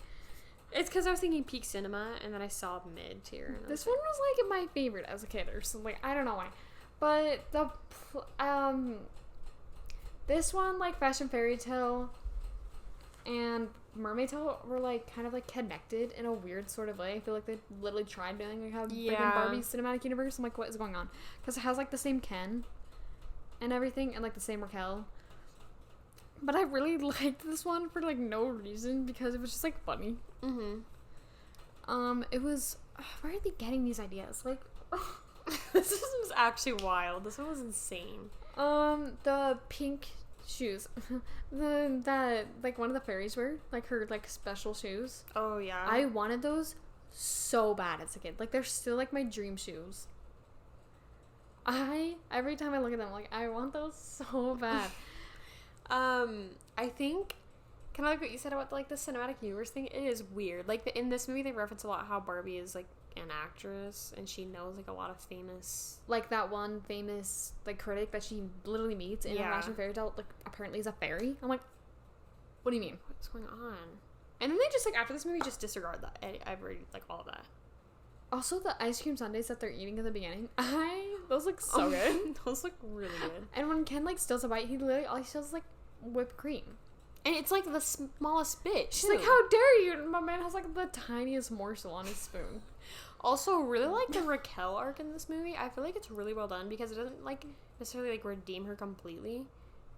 It's because I was thinking peak cinema, and then I saw mid tier. This one was, like, my favorite as a kid, or something. Like, I don't know why. But this one, like, Fashion Fairy Tale and Mermaid Tale were, like, kind of, like, connected in a weird sort of way. I feel like they literally tried doing, like, a freaking Barbie cinematic universe. I'm like, what is going on? Because it has, like, the same Ken and everything, and, like, the same Raquel. But I really liked this one for, like, no reason, because it was just, like, funny. It was... where are they getting these ideas? Like... This was actually wild. This one was insane. The pink shoes. that, like, one of the fairies wear. Like, her, like, special shoes. Oh, yeah. I wanted those so bad as a kid. Like, they're still, like, my dream shoes. Every time I look at them, like, I want those so bad. I think, kind of like what you said about, like, the cinematic universe thing, it is weird. Like, in this movie, they reference a lot how Barbie is, like, an actress, and she knows, like, a lot of famous... Like, that one famous, like, critic that she literally meets in a Fashion Fairy Tale, like, apparently is a fairy. I'm like, what do you mean? What's going on? And then they just, like, after this movie, just disregard that. I've read, like, all of that. Also, the ice cream sundaes that they're eating at the beginning, those look so good. Those look really good. And when Ken, like, steals a bite, he literally, all he steals is, like, whipped cream. And it's, like, the smallest bit, She's like, how dare you? And my man has, like, the tiniest morsel on his spoon. Also, really like the Raquel arc in this movie. I feel like it's really well done because it doesn't, like, necessarily, like, redeem her completely.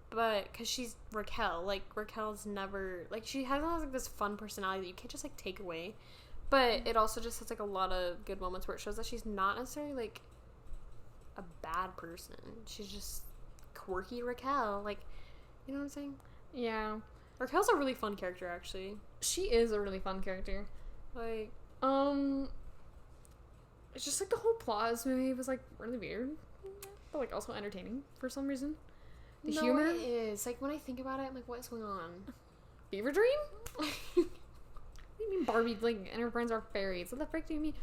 But, because she's Raquel. Like, Raquel's never, like, she has, like, this fun personality that you can't just, like, take away. But it also just has, like, a lot of good moments where it shows that she's not necessarily, like, a bad person. She's just quirky Raquel. Like, you know what I'm saying? Yeah. Raquel's a really fun character, actually. She is a really fun character. Like, it's just, like, the whole plot of this movie was, like, really weird. But, like, also entertaining for some reason. The humor it is. Like, when I think about it, I'm like, what is going on? Fever dream? What do you mean Barbie, like, and her friends are fairies? What the frick do you mean?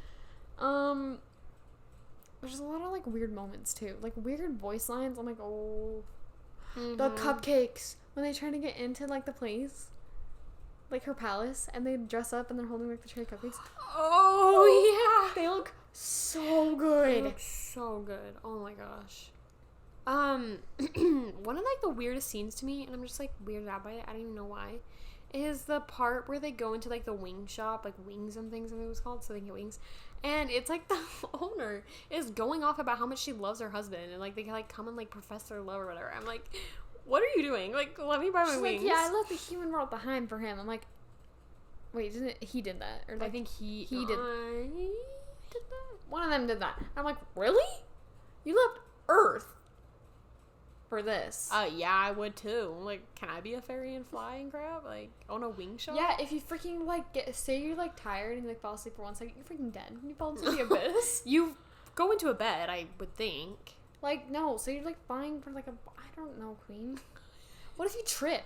There's a lot of, like, weird moments, too. Like, weird voice lines. I'm like, oh. Mm-hmm. The cupcakes. When they try to get into, like, the place. like her palace, and they dress up and they're holding like the cherry cupcakes. Oh yeah, They look so they good. look so good. Oh my gosh. One of like the weirdest scenes to me, and I'm just like weirded out by it. I don't even know why. Is the part where they go into like the wing shop, like Wings and Things, I think it was called, so they can get wings. And it's like the owner is going off about how much she loves her husband, and like they like come and like profess their love or whatever. I'm like, what are you doing? Like, let me buy my She's wings. like, yeah, I left the human world behind for him. I'm like, wait, didn't it, he did that? Or like, I think he did. did that. One of them did that. I'm like, really? You left Earth for this? Yeah, I would too. Like, can I be a fairy and fly and crap? Like, on a wing shop? Yeah, if you freaking like say you're like tired and you like fall asleep for 1 second, you're freaking dead. You fall into the abyss. You go into a bed, I would think. Like, no, so you're like flying for like I don't know, queen. What if you trip?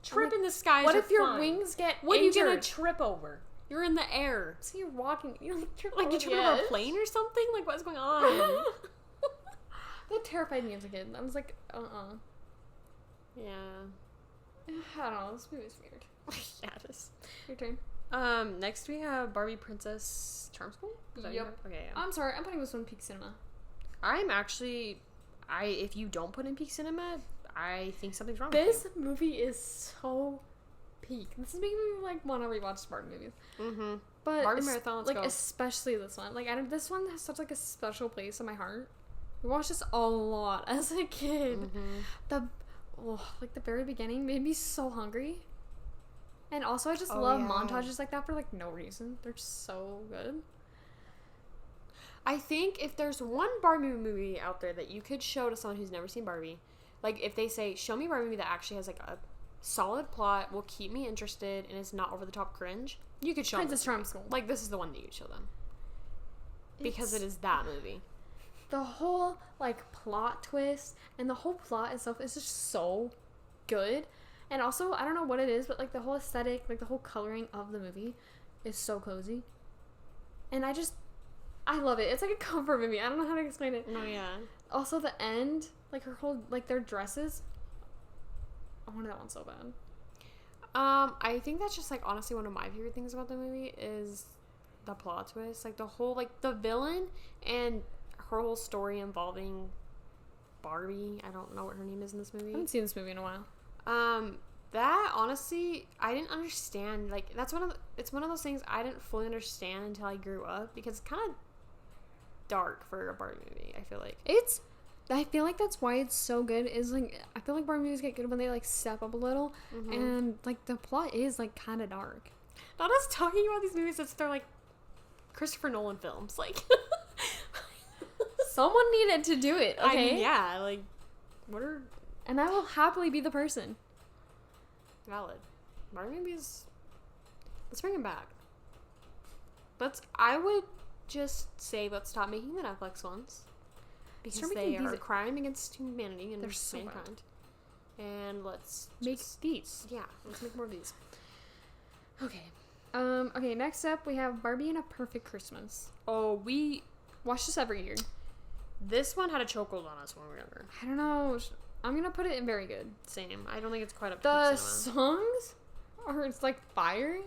Trip like, in the skies. What are if your fine. wings get What injured? are you gonna trip over? You're in the air. So you're walking. You like trip Like over you trip the over a edge? plane or something? Like what's going on? That terrified me as a kid. I was like, Yeah. I don't know. This movie's weird. Yeah, it is. Your turn. Next we have Barbie Princess Charm School? Is that Yep. what you have? Okay, yeah. I'm sorry. I'm putting this one Peak Cinema. I'm actually if you don't put in Peak Cinema, I think something's wrong This movie is so peak. This is making me like want to rewatch Barbie movies. with you. Mm-hmm. But Barbie Marathon, let's like go. especially this one. Like this one has such like a special place in my heart. We watched this a lot as a kid. Mm-hmm. Like the very beginning made me so hungry. And also I just Oh, love yeah. montages like that for like no reason. They're so good. I think if there's one Barbie movie out there that you could show to someone who's never seen Barbie, like if they say, show me a Barbie movie that actually has like a solid plot, will keep me interested, and is not over the top cringe, you could show Princess them. Charm School. Like this is the one that you show them. Because it is that movie. The whole like plot twist and the whole plot itself is just so good. And also, I don't know what it is, but like the whole aesthetic, like the whole coloring of the movie is so cozy. And I love it. It's like a comfort movie. I don't know how to explain it. Oh yeah. Also, the end, like her whole, like their dresses. I wanted that one so bad. I think that's just like honestly one of my favorite things about the movie is the plot twist. Like the whole like the villain and her whole story involving Barbie. I don't know what her name is in this I movie. haven't seen this movie in a while. That honestly I didn't understand. Like it's one of those things I didn't fully understand until I grew up because it's kind of dark for a Barbie movie. I feel like I feel like that's why it's so good. Is like I feel like Barbie movies get good when they like step up a little, and like the plot is like kind of dark. Not us talking about these movies as they're like Christopher Nolan films. Like Someone needed to do it. Okay. I mean, yeah. Like what are And I will happily be the person. valid Barbie movies? Let's bring them back. I would just say let's stop making the Netflix ones because Start they making are a these- crime against humanity and They're so bad. mankind. And let's Make just, these. yeah, let's make more of these. Okay. Okay, next up we have Barbie and a Perfect Christmas. Oh, we Watch this every year. this one had a chokehold on us when we were younger. I don't know. I'm gonna put it in very good. Same. I don't think it's quite up to The peak cinema. songs are it's like fire,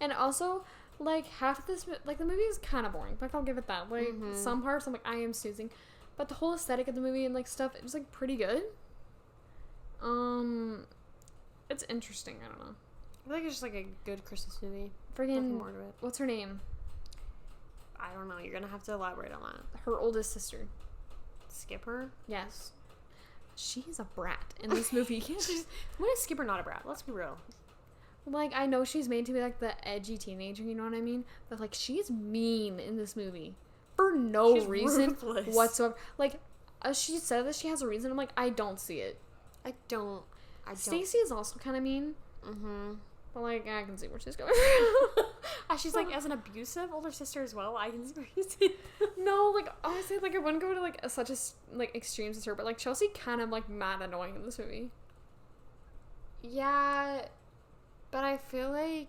and also like half of this like the movie is kind of boring. Like I'll give it that. Like some parts I'm like I am snoozing, but the whole aesthetic of the movie and like stuff it's like pretty good. It's interesting. I don't know. I feel like it's just like a good Christmas movie. Friggin' Nothing more to it. what's her name? I don't know. You're gonna have to elaborate on that. Her oldest sister. Skipper. Yes. She is a brat in this movie. When is Skipper not a brat? Let's be real. Like, I know she's made to be, like, the edgy teenager, you know what I mean? But, like, she's mean in this movie. For no She's reason ruthless. whatsoever. Like, she said that she has a reason. I'm like, I don't see it. I don't. Stacy is also kind of mean. Mm-hmm. But, like, I can see where she's going from. She's, like, as an abusive older sister as well. I can see where she's No, like, honestly, like, I wouldn't go to, like, such a, like, extremes as her. But, like, Chelsea kind of, like, mad annoying in this movie. Yeah, but I feel like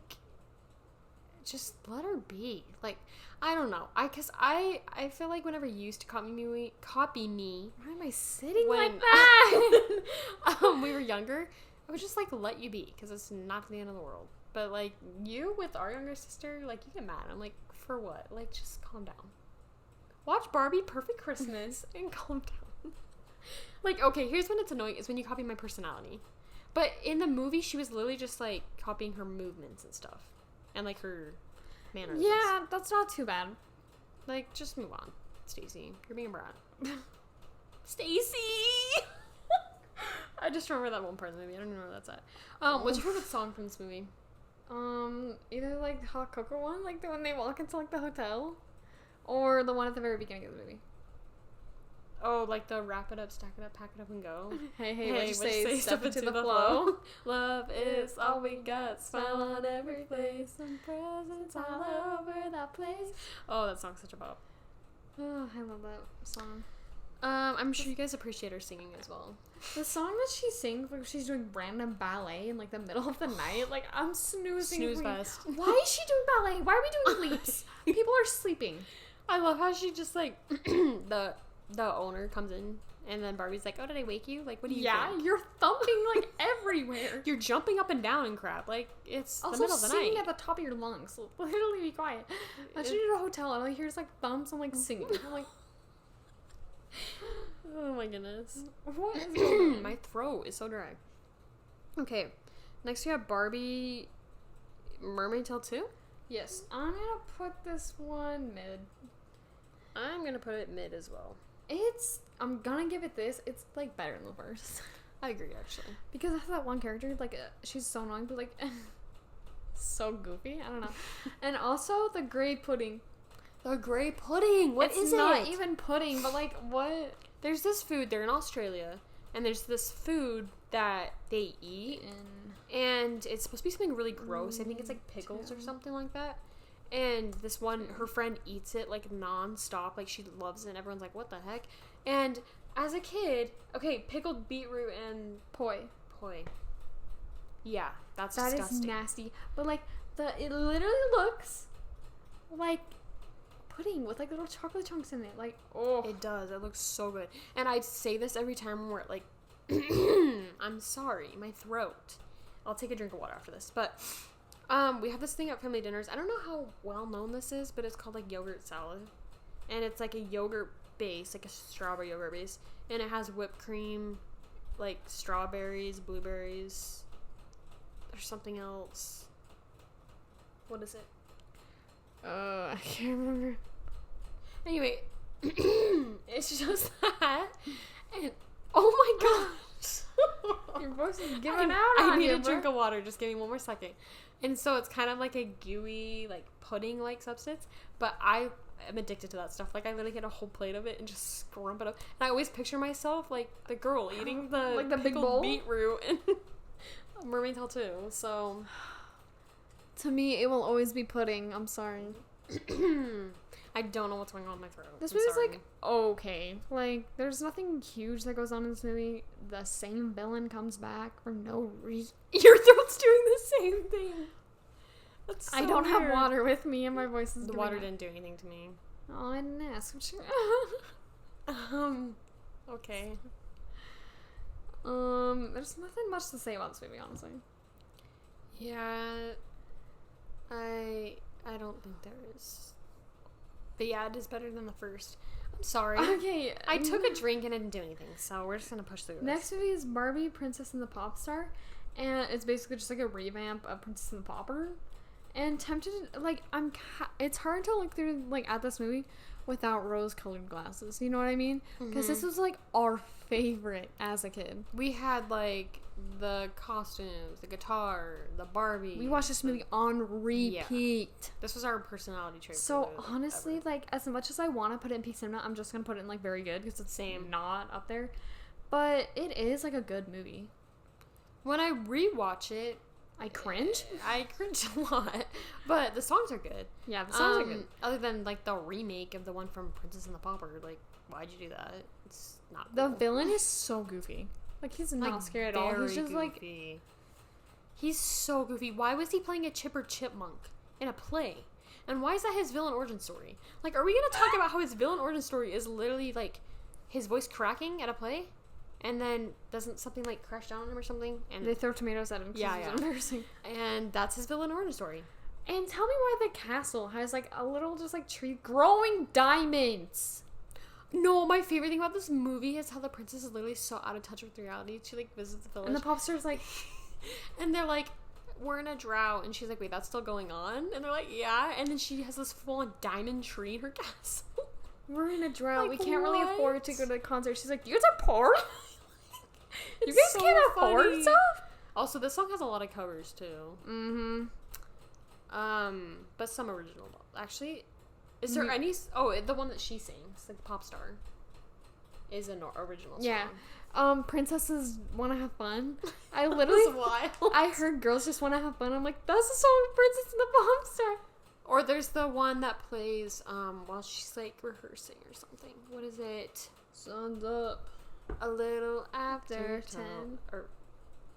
just let her be. Like, I don't know. Cause I feel like whenever you used to copy me Why am I sitting when like that? we were younger, I would just like let you be because it's not the end of the world. But, like, you with our younger sister, like, you get mad. I'm like, for what? Like, just calm down. Watch Barbie Perfect Christmas and calm down. Like, okay, here's when it's annoying, is when you copy my personality. But in the movie, she was literally just, like, copying her movements and stuff. And, like, her mannerisms. Yeah, that's not too bad. Like, just move on, Stacy. You're being a brat. Stacy! I just remember that one part in the movie. I don't even know where that's at. What's your favorite song from this movie? Either, like, Hot Cocoa one, like, the one they walk into, like, the hotel, or the one at the very beginning of the movie. Oh, like the wrap it up, stack it up, pack it up, and go. Hey, what you say? Step into the flow. Love is all we got. Smile on every face. Some presents all over that place. Oh, that song's such a bop. Oh, I love that song. I'm sure you guys appreciate her singing as well. The song that she sings, like she's doing random ballet in like the middle of the night, like I'm snoozing. Snooze fest. Why is she doing ballet? Why are we doing leaps? People are sleeping. I love how she just like the owner comes in and then Barbie's like, "Oh, did I wake you? Like, what do you think?" Yeah, you're thumping like everywhere. You're jumping up and down and crap. Like, it's also the middle of the night. singing at the top of your lungs. So literally be quiet. Imagine you're at a hotel and all you hear is like thumps and like singing. I'm like, oh my goodness. What is going on? My throat is so dry. Okay, next we have Barbie Mermaid Tale 2. Yes, I'm gonna put this one mid. I'm gonna put it mid as well. I'm gonna give it this. It's like better than the first. I agree, actually. Because I have that one character, like, she's so annoying, but like, so goofy. I don't know. And also the gray pudding. The gray pudding. What is it? It's not even pudding, but like, what? There's this food. They're in Australia, and there's this food that they eat, and it's supposed to be something really gross. I think it's like pickles or something like that. And this one, her friend eats it like non-stop, like she loves it, and everyone's like, what the heck? And as a kid, okay, pickled beetroot and poi. Yeah, that's disgusting. That is nasty. But like, it literally looks like pudding with like little chocolate chunks in it. Like, oh. It does. It looks so good. And I say this every time when we're like, I'm sorry, my throat. I'll take a drink of water after this. But we have this thing at family dinners. I don't know how well known this is, but it's called like yogurt salad. And it's like a yogurt base, like a strawberry yogurt base. And it has whipped cream, like strawberries, blueberries. There's something else. What is it? I can't remember. Anyway, it's just that. And oh my gosh. Your voice is giving out I on need you, a drink of water. Just give me one more second. And so it's kind of like a gooey, like pudding-like substance. But I am addicted to that stuff. Like I literally get a whole plate of it and just scrump it up. And I always picture myself like the girl eating the like the big pickled bowl beetroot and Mermaid Tale 2. So to me, it will always be pudding. I'm sorry. I don't know what's going on with my throat. This movie's like okay. Like there's nothing huge that goes on in this movie. The same villain comes back for no reason. Your throat's doing the same thing. That's so I don't weird. have water with me, and my voice is. The water didn't do anything to me. Oh, I didn't ask. Okay. There's nothing much to say about this movie, honestly. Yeah. I don't think there is. But yeah, it is better than the first. I'm sorry. Okay. I took a drink and it didn't do anything, so we're just gonna push through this. Next movie is Barbie, Princess and the Pop Star. And it's basically just like a revamp of Princess and the Pauper. And tempted, like, it's hard to look through, like, at this movie without rose-colored glasses. You know what I mean? Because this was, like, our favorite as a kid. We had, like, the costumes, the guitar, the Barbie. We watched this movie on repeat. Yeah. This was our personality trait. So, honestly, like, as much as I want to put it in peak cinema, I'm just going to put it in, like, very good because it's not up there. But it is, like, a good movie. When I rewatch it, I cringe. I cringe a lot, but the songs are good. Yeah, the songs are good. Other than like the remake of the one from Princess and the Pauper, like why'd you do that? It's not. The cool. villain is so goofy. Like he's not scary at all. He's just goofy. like he's so goofy. Why was he playing a chipper chipmunk in a play? And why is that his villain origin story? Like, are we gonna talk about how his villain origin story is literally like his voice cracking at a play? And then doesn't something like crash down on him or something? And They throw tomatoes at him. Yeah, It's yeah. embarrassing. And that's his villain origin story. And tell me why the castle has like a little just like tree growing diamonds. No, my favorite thing about this movie is how the princess is literally so out of touch with reality. She like visits the village. And the pop star's like, and they're like, we're in a drought. And she's like, wait, that's still going on? And they're like, yeah. And then she has this full-on diamond tree in her castle. we're in a drought. Like, we can't really what? afford to go to the concert. She's like, you guys are poor? You It's guys so can't afford funny. stuff? Also, this song has a lot of covers, too. Mm-hmm. But some original. Actually, is there any... Oh, the one that she sings, like Pop Star, is an original song. Yeah. Princesses Wanna Have Fun. I literally... That's wild. I heard Girls Just Wanna Have Fun. I'm like, that's the song of Princess and the Pop Star. Or there's the one that plays while she's like rehearsing or something. What is it? Sun's up. A little after 10. 10. Or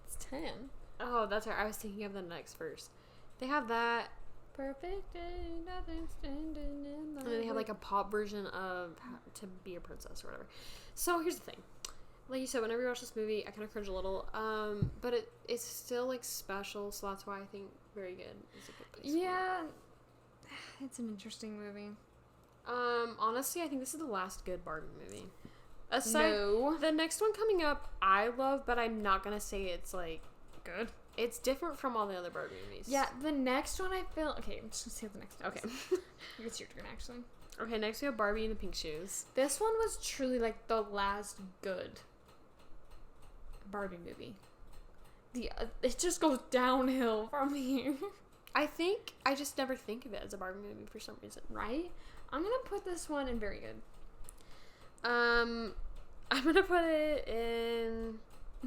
It's 10. oh, that's right. I was thinking of the next verse. They have that, Perfect day, nothing standing in the and then they have like a pop version of How to Be a Princess or whatever. So here's the thing. Like you said, whenever you watch this movie, I kind of cringe a little. But it's still like special, so that's why I think Very Good is a good place. for it. Yeah. It's an interesting movie. Honestly, I think this is the last good Barbie movie. Aside, No. the next one coming up, I love, but I'm not gonna say it's like Good. it's different from all the other Barbie movies. Yeah, the next one I feel... Okay, I'm just gonna say the next one. Okay. It's your turn, actually. Okay. Next we have Barbie in the pink shoes. This one was truly, like, the last good Barbie movie. It just goes downhill from here. I think I just never think of it as a Barbie movie for some reason. Right? I'm gonna put this one in Very Good. I'm gonna put it in.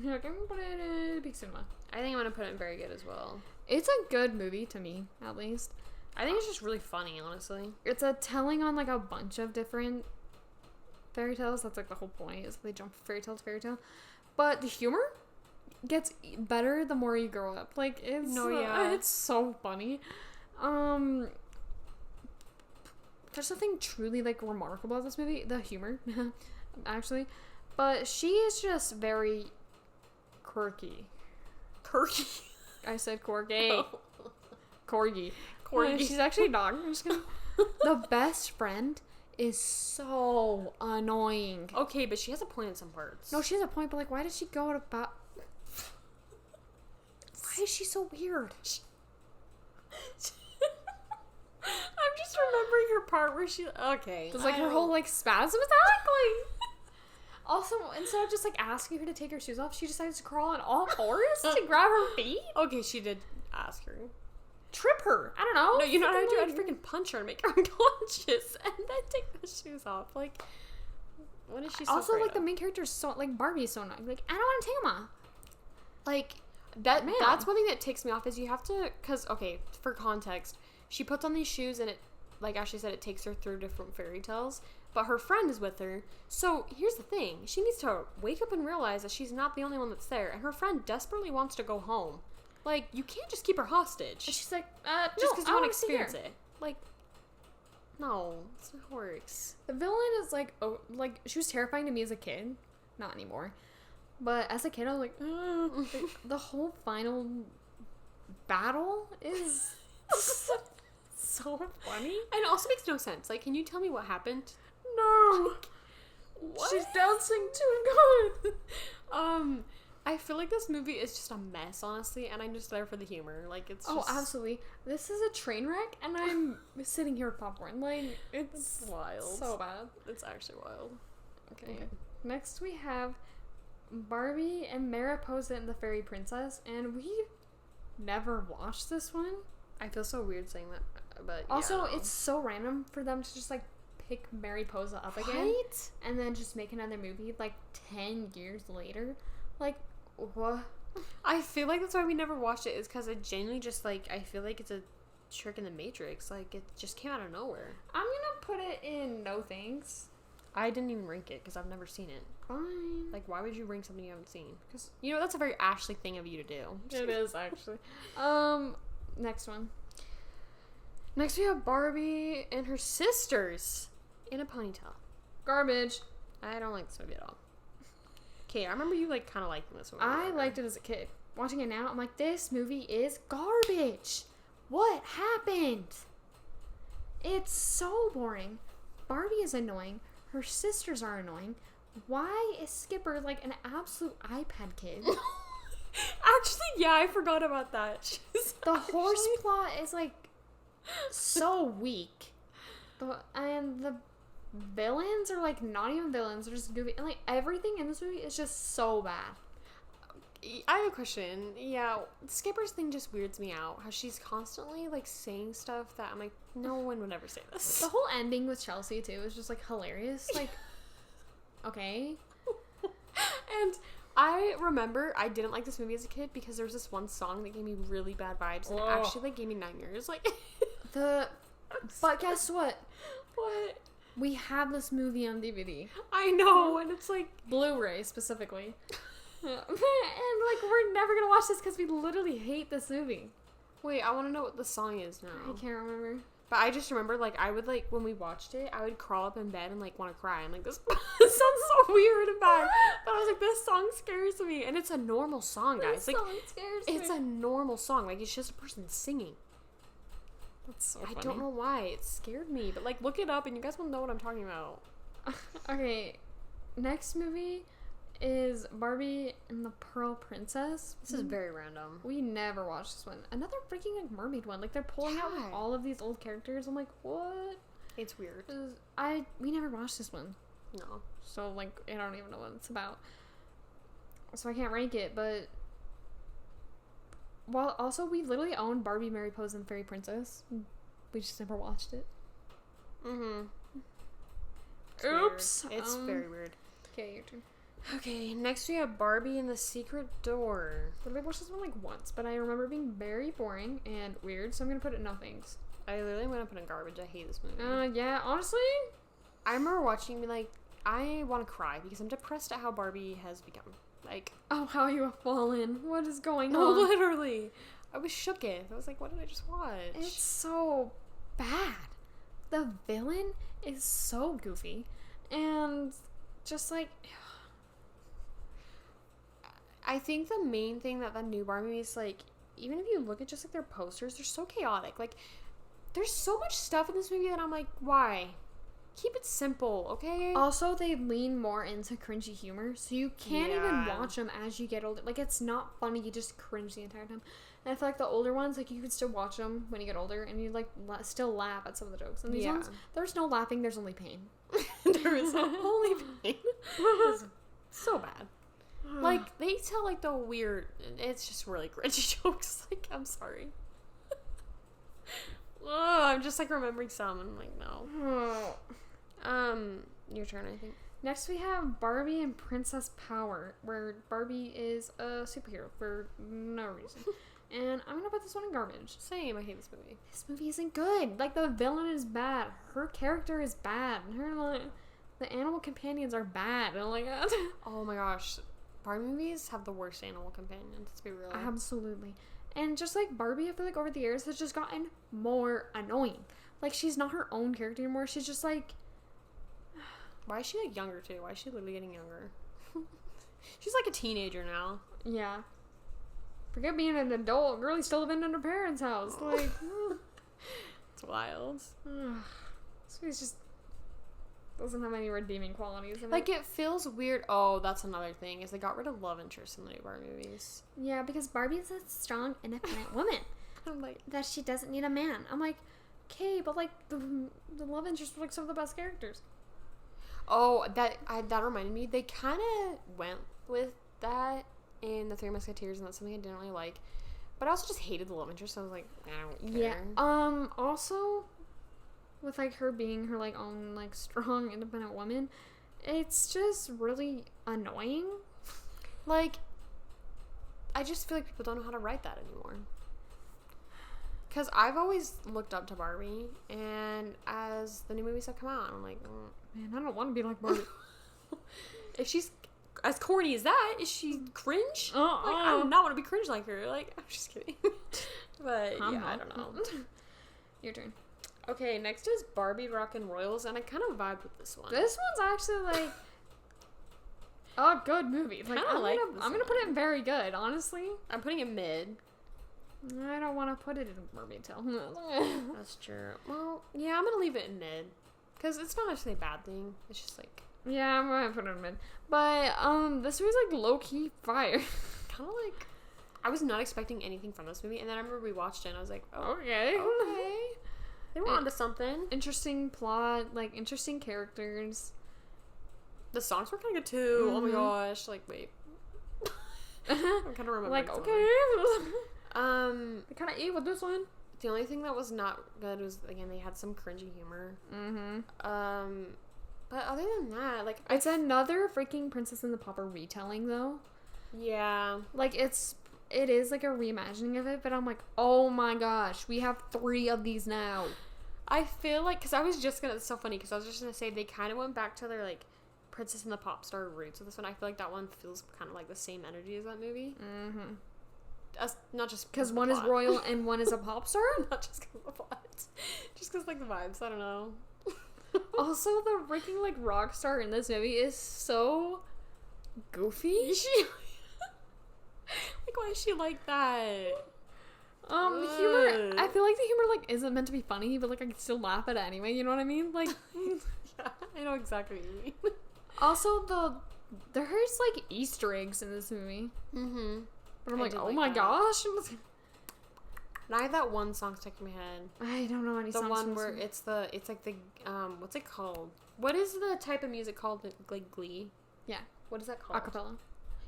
You're like, I'm gonna put it in Big Cinema. I think I'm gonna put it in Very Good as well. It's a good movie, to me, at least. I think it's just really funny, honestly. It's a telling on, like, a bunch of different fairy tales. That's, like, the whole point, is they jump from fairy tale to fairy tale. But the humor gets better the more you grow up. Like, it's... it's so funny. There's nothing truly, like, remarkable about this movie. The humor, actually. But she is just very quirky. Quirky. I said quirky. Oh. Corgi. Corgi. She's actually a dog. I'm just gonna... The best friend is so annoying. Okay, but she has a point in some parts. No, she has a point, but, like, why did she go about... Why is she so weird? I'm just remembering her part where she. Okay. It's like her whole, like, spasm attack. Like, also, instead of just, like, asking her to take her shoes off, she decides to crawl on all fours to grab her feet. Okay, she did ask her. Trip her. I don't know. No, you know what I do? Like, I'd freaking punch her and make her unconscious and then take the shoes off. Like, what is she so also, afraid like, the of? main character is so, like, Barbie is so annoying. Like, I don't want to take them off. Like, that's Man. one thing that takes me off is you have to, because, okay, for context, she puts on these shoes and it, like Ashley said, it takes her through different fairy tales, but her friend is with her. So here's the thing. She needs to wake up and realize that she's not the only one that's there, and her friend desperately wants to go home. Like, you can't just keep her hostage. And she's like, Just because you want to stay here. experience it. Like, no, that's not how it works. The villain is like, oh, like, she was terrifying to me as a kid. Not anymore. But as a kid, I was like, the whole final battle is so funny. And it also makes no sense. Like, can you tell me what happened? No. What? She's dancing too good. I feel like this movie is just a mess, honestly, and I'm just there for the humor. Like, it's just... Oh, absolutely. This is a train wreck, and I'm sitting here with popcorn. Like, it's wild. so bad. It's actually wild. Okay. Next, we have Barbie and Mariposa and the Fairy Princess, and we never watched this one. I feel so weird saying that, but Also, yeah. it's so random for them to just, like, pick Mariposa up again. Right? And then just make another movie, like, 10 years later. Like, what? I feel like that's why we never watched it, is because it genuinely just, like, I feel like it's a trick in the Matrix. Like, it just came out of nowhere. I'm gonna put it in no thanks. I didn't even rank it, because I've never seen it. Fine. Like, why would you rank something you haven't seen? Because, you know, that's a very Ashley thing of you to do. It is, actually. Next one. Next we have Barbie and her sisters in a ponytail. Garbage. I don't like this movie at all. Okay, I remember you, like, kind of liking this one. I liked it as a kid. Watching it now, I'm like, this movie is garbage. What happened? It's so boring. Barbie is annoying. Her sisters are annoying. Why is Skipper, like, an absolute iPad kid? Actually, yeah, I forgot about that. The horse plot is, like, so weak. And the villains are, like, not even villains. They're just goofy. And, like, everything in this movie is just so bad. I have a question. Yeah, Skipper's thing just weirds me out. How she's constantly, like, saying stuff that I'm like, no one would ever say this. The whole ending with Chelsea, too, is just, like, hilarious. Like, okay. And I remember I didn't like this movie as a kid because there was this one song that gave me really bad vibes. And it actually, like, gave me nightmares. Like, But guess what? What? We have this movie on DVD. I know, and it's like Blu-ray, specifically. And, like, we're never gonna watch this because we literally hate this movie. Wait, I want to know what the song is now. I can't remember. But I just remember, like, I would, like, when we watched it, I would crawl up in bed and, like, want to cry. I'm like, this sounds so weird and bad. But I was like, this song scares me. And it's a normal song, guys. This Like, song scares me. it's a normal song. Like, it's just a person singing. That's so funny. I don't know why. It scared me. But, like, look it up and you guys will know what I'm talking about. Okay, next movie is Barbie and the Pearl Princess. This is very random. We never watched this one. Another freaking, like, mermaid one. Like, they're pulling out, like, all of these old characters. I'm like, what? It's weird. We never watched this one. No. So, like, I don't even know what it's about. So I can't rank it, but... Well, also, we literally own Barbie, Mary Pose, and Fairy Princess. We just never watched it. Mm-hmm. Oops! Weird. It's very weird. Okay, your turn. Okay, next we have Barbie and the Secret Door. I watched this one, like, once, but I remember it being very boring and weird, so I'm gonna put it in no thanks. I literally went up in garbage. I hate this movie. Yeah, honestly... I remember watching and be like, I want to cry because I'm depressed at how Barbie has become. Like, oh, how you have fallen. What is going no, on? literally. I was shooketh. I was like, what did I just watch? It's so bad. The villain is so goofy. And just like... I think the main thing that the new Barbie movie is like, even if you look at just like their posters, they're so chaotic. Like, there's so much stuff in this movie that I'm like, why? Keep it simple, okay? Also, they lean more into cringy humor, so you can't even watch them as you get older. Like, it's not funny, you just cringe the entire time. And I feel like the older ones, like, you can still watch them when you get older, and you, like, still laugh at some of the jokes. And these ones, there's no laughing, there's only pain. There is only pain. It's so bad. Like, they tell, like, the weird... It's just really cringy jokes. Like, I'm sorry. I'm just, like, remembering some, and I'm like, no. Your turn, I think. Next we have Barbie and Princess Power, where Barbie is a superhero for no reason. And I'm gonna put this one in garbage. Same, I hate this movie. This movie isn't good. Like, the villain is bad. Her character is bad. And her, like, the animal companions are bad. And I'm like, oh my gosh. Barbie movies have the worst animal companions, let's be real. Absolutely. And just like Barbie, I feel like over the years has just gotten more annoying. Like, she's not her own character anymore. She's just like... Why is she, like, younger, too? Why is she literally getting younger? She's, like, a teenager now. Yeah. Forget being an adult. Girlie's still living in her parents' house. Like... It's wild. This movie's just... doesn't have any redeeming qualities in like, it feels weird. Oh, that's another thing, is they got rid of love interest in the new Barbie movies. Yeah, because Barbie's a strong, independent woman. I'm like... That she doesn't need a man. I'm like, okay, but, like, the love interest were, like, some of the best characters. Oh, that reminded me. They kind of went with that in The Three Musketeers, and that's something I didn't really like. But I also just hated the love interest, so I was like, I don't care. Yeah. Also, with, like, her being her, like, own, like, strong, independent woman, it's just really annoying. Like, I just feel like people don't know how to write that anymore. Because I've always looked up to Barbie, and as the new movies have come out, I'm like, man, I don't want to be like Barbie. If she's as corny as that, is she cringe? Like, I do not want to be cringe like her. Like, I'm just kidding. But, yeah, I don't know. Your turn. Okay, next is Barbie Rock and Royals, and I kind of vibed with this one. This one's actually, like, a good movie. Like, I'm gonna put it in very good, honestly. I'm putting it mid. I don't want to put it in Mermaid Tale. That's true. Well, yeah, I'm gonna leave it in mid. Because it's not actually a bad thing. It's just like... Yeah, I'm gonna put it in mid. But, this movie's like low-key fire. Kind of like... I was not expecting anything from this movie, and then I remember we watched it, and I was like, oh, okay. They were onto something. Interesting plot, like, interesting characters. The songs were kind of good, too. Mm-hmm. Oh my gosh. Like, wait. I'm kind of remembering. Like, okay. They kind of ate with this one. The only thing that was not good was, again, they had some cringy humor. Mm-hmm. But other than that, like... It's another freaking Princess and the Pauper retelling, though. Yeah. Like, it is like a reimagining of it, but I'm like, oh my gosh, we have 3 of these now. I feel like, because I was just gonna... It's so funny, because I was just gonna say they kind of went back to their, like, Princess and the Pop Star roots with this one. I feel like that one feels kind of like the same energy as that movie. Mm-hmm. Not just because one is royal and one is a pop star. Not just because of the plot, just because like the vibes. I don't know. Also, the freaking like rock star in this movie is so goofy. Like, why is she like that? The humor. I feel like the humor like isn't meant to be funny, but like I can still laugh at it anyway. You know what I mean? Like, yeah, I know exactly what you mean. Also, there's like Easter eggs in this movie. Mm-hmm. But I'm like, oh my gosh. And I have that one song stuck in my head. I don't know any songs. The one where it's like the, what's it called? What is the type of music called? Like Glee? Yeah. What is that called? Acapella.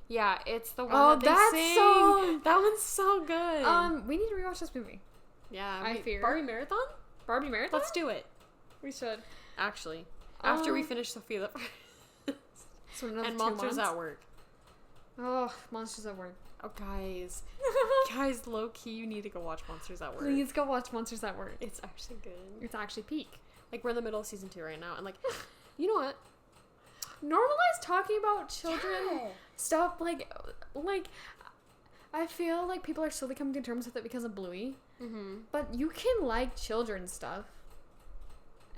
Yeah, it's the one that they sing. Song! That one's so good. We need to rewatch this movie. Yeah. I fear. Barbie Marathon? Barbie Marathon? Let's do it. We should. Actually. After we finish Sophia the So another and Monsters at Work. Oh, Monsters at Work. Oh, guys. Guys, low-key, you need to go watch Monsters at Work. Please go watch Monsters at Work. It's actually good. It's actually peak. Like, we're in the middle of season 2 right now, and, like, you know what? Normalize talking about children stuff, like, I feel like people are slowly coming to terms with it because of Bluey. Mm-hmm. But you can like children's stuff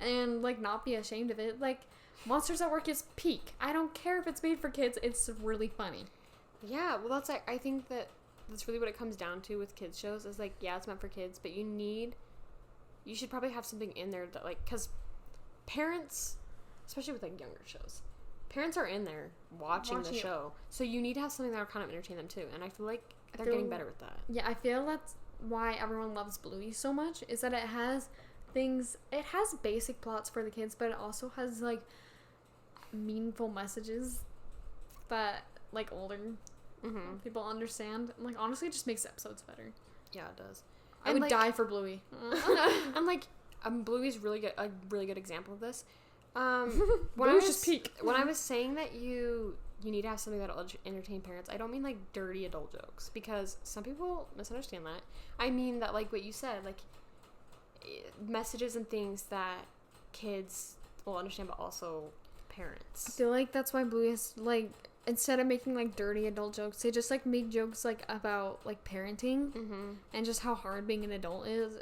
and, like, not be ashamed of it. Like, Monsters at Work is peak. I don't care if it's made for kids. It's really funny. Yeah, well, that's, like, I think that's really what it comes down to with kids shows is, like, yeah, it's meant for kids, but you should probably have something in there that, like, because parents, especially with, like, younger shows, parents are in there watching the show, so you need to have something that will kind of entertain them, too, and I feel like they're getting better with that. Yeah, I feel that's why everyone loves Bluey so much, is that it has basic plots for the kids, but it also has, like, meaningful messages that, like, older people understand. And, like, honestly, it just makes episodes better. Yeah, it does. I would die for Bluey. And, like, Bluey's a really good example of this. Bluey's just peak. When I was saying that you need to have something that'll entertain parents, I don't mean, like, dirty adult jokes, because some people misunderstand that. I mean that, like, what you said, like, messages and things that kids will understand, but also parents. I feel like that's why Bluey is, like, instead of making, like, dirty adult jokes, they just, like, make jokes, like, about, like, parenting and just how hard being an adult is.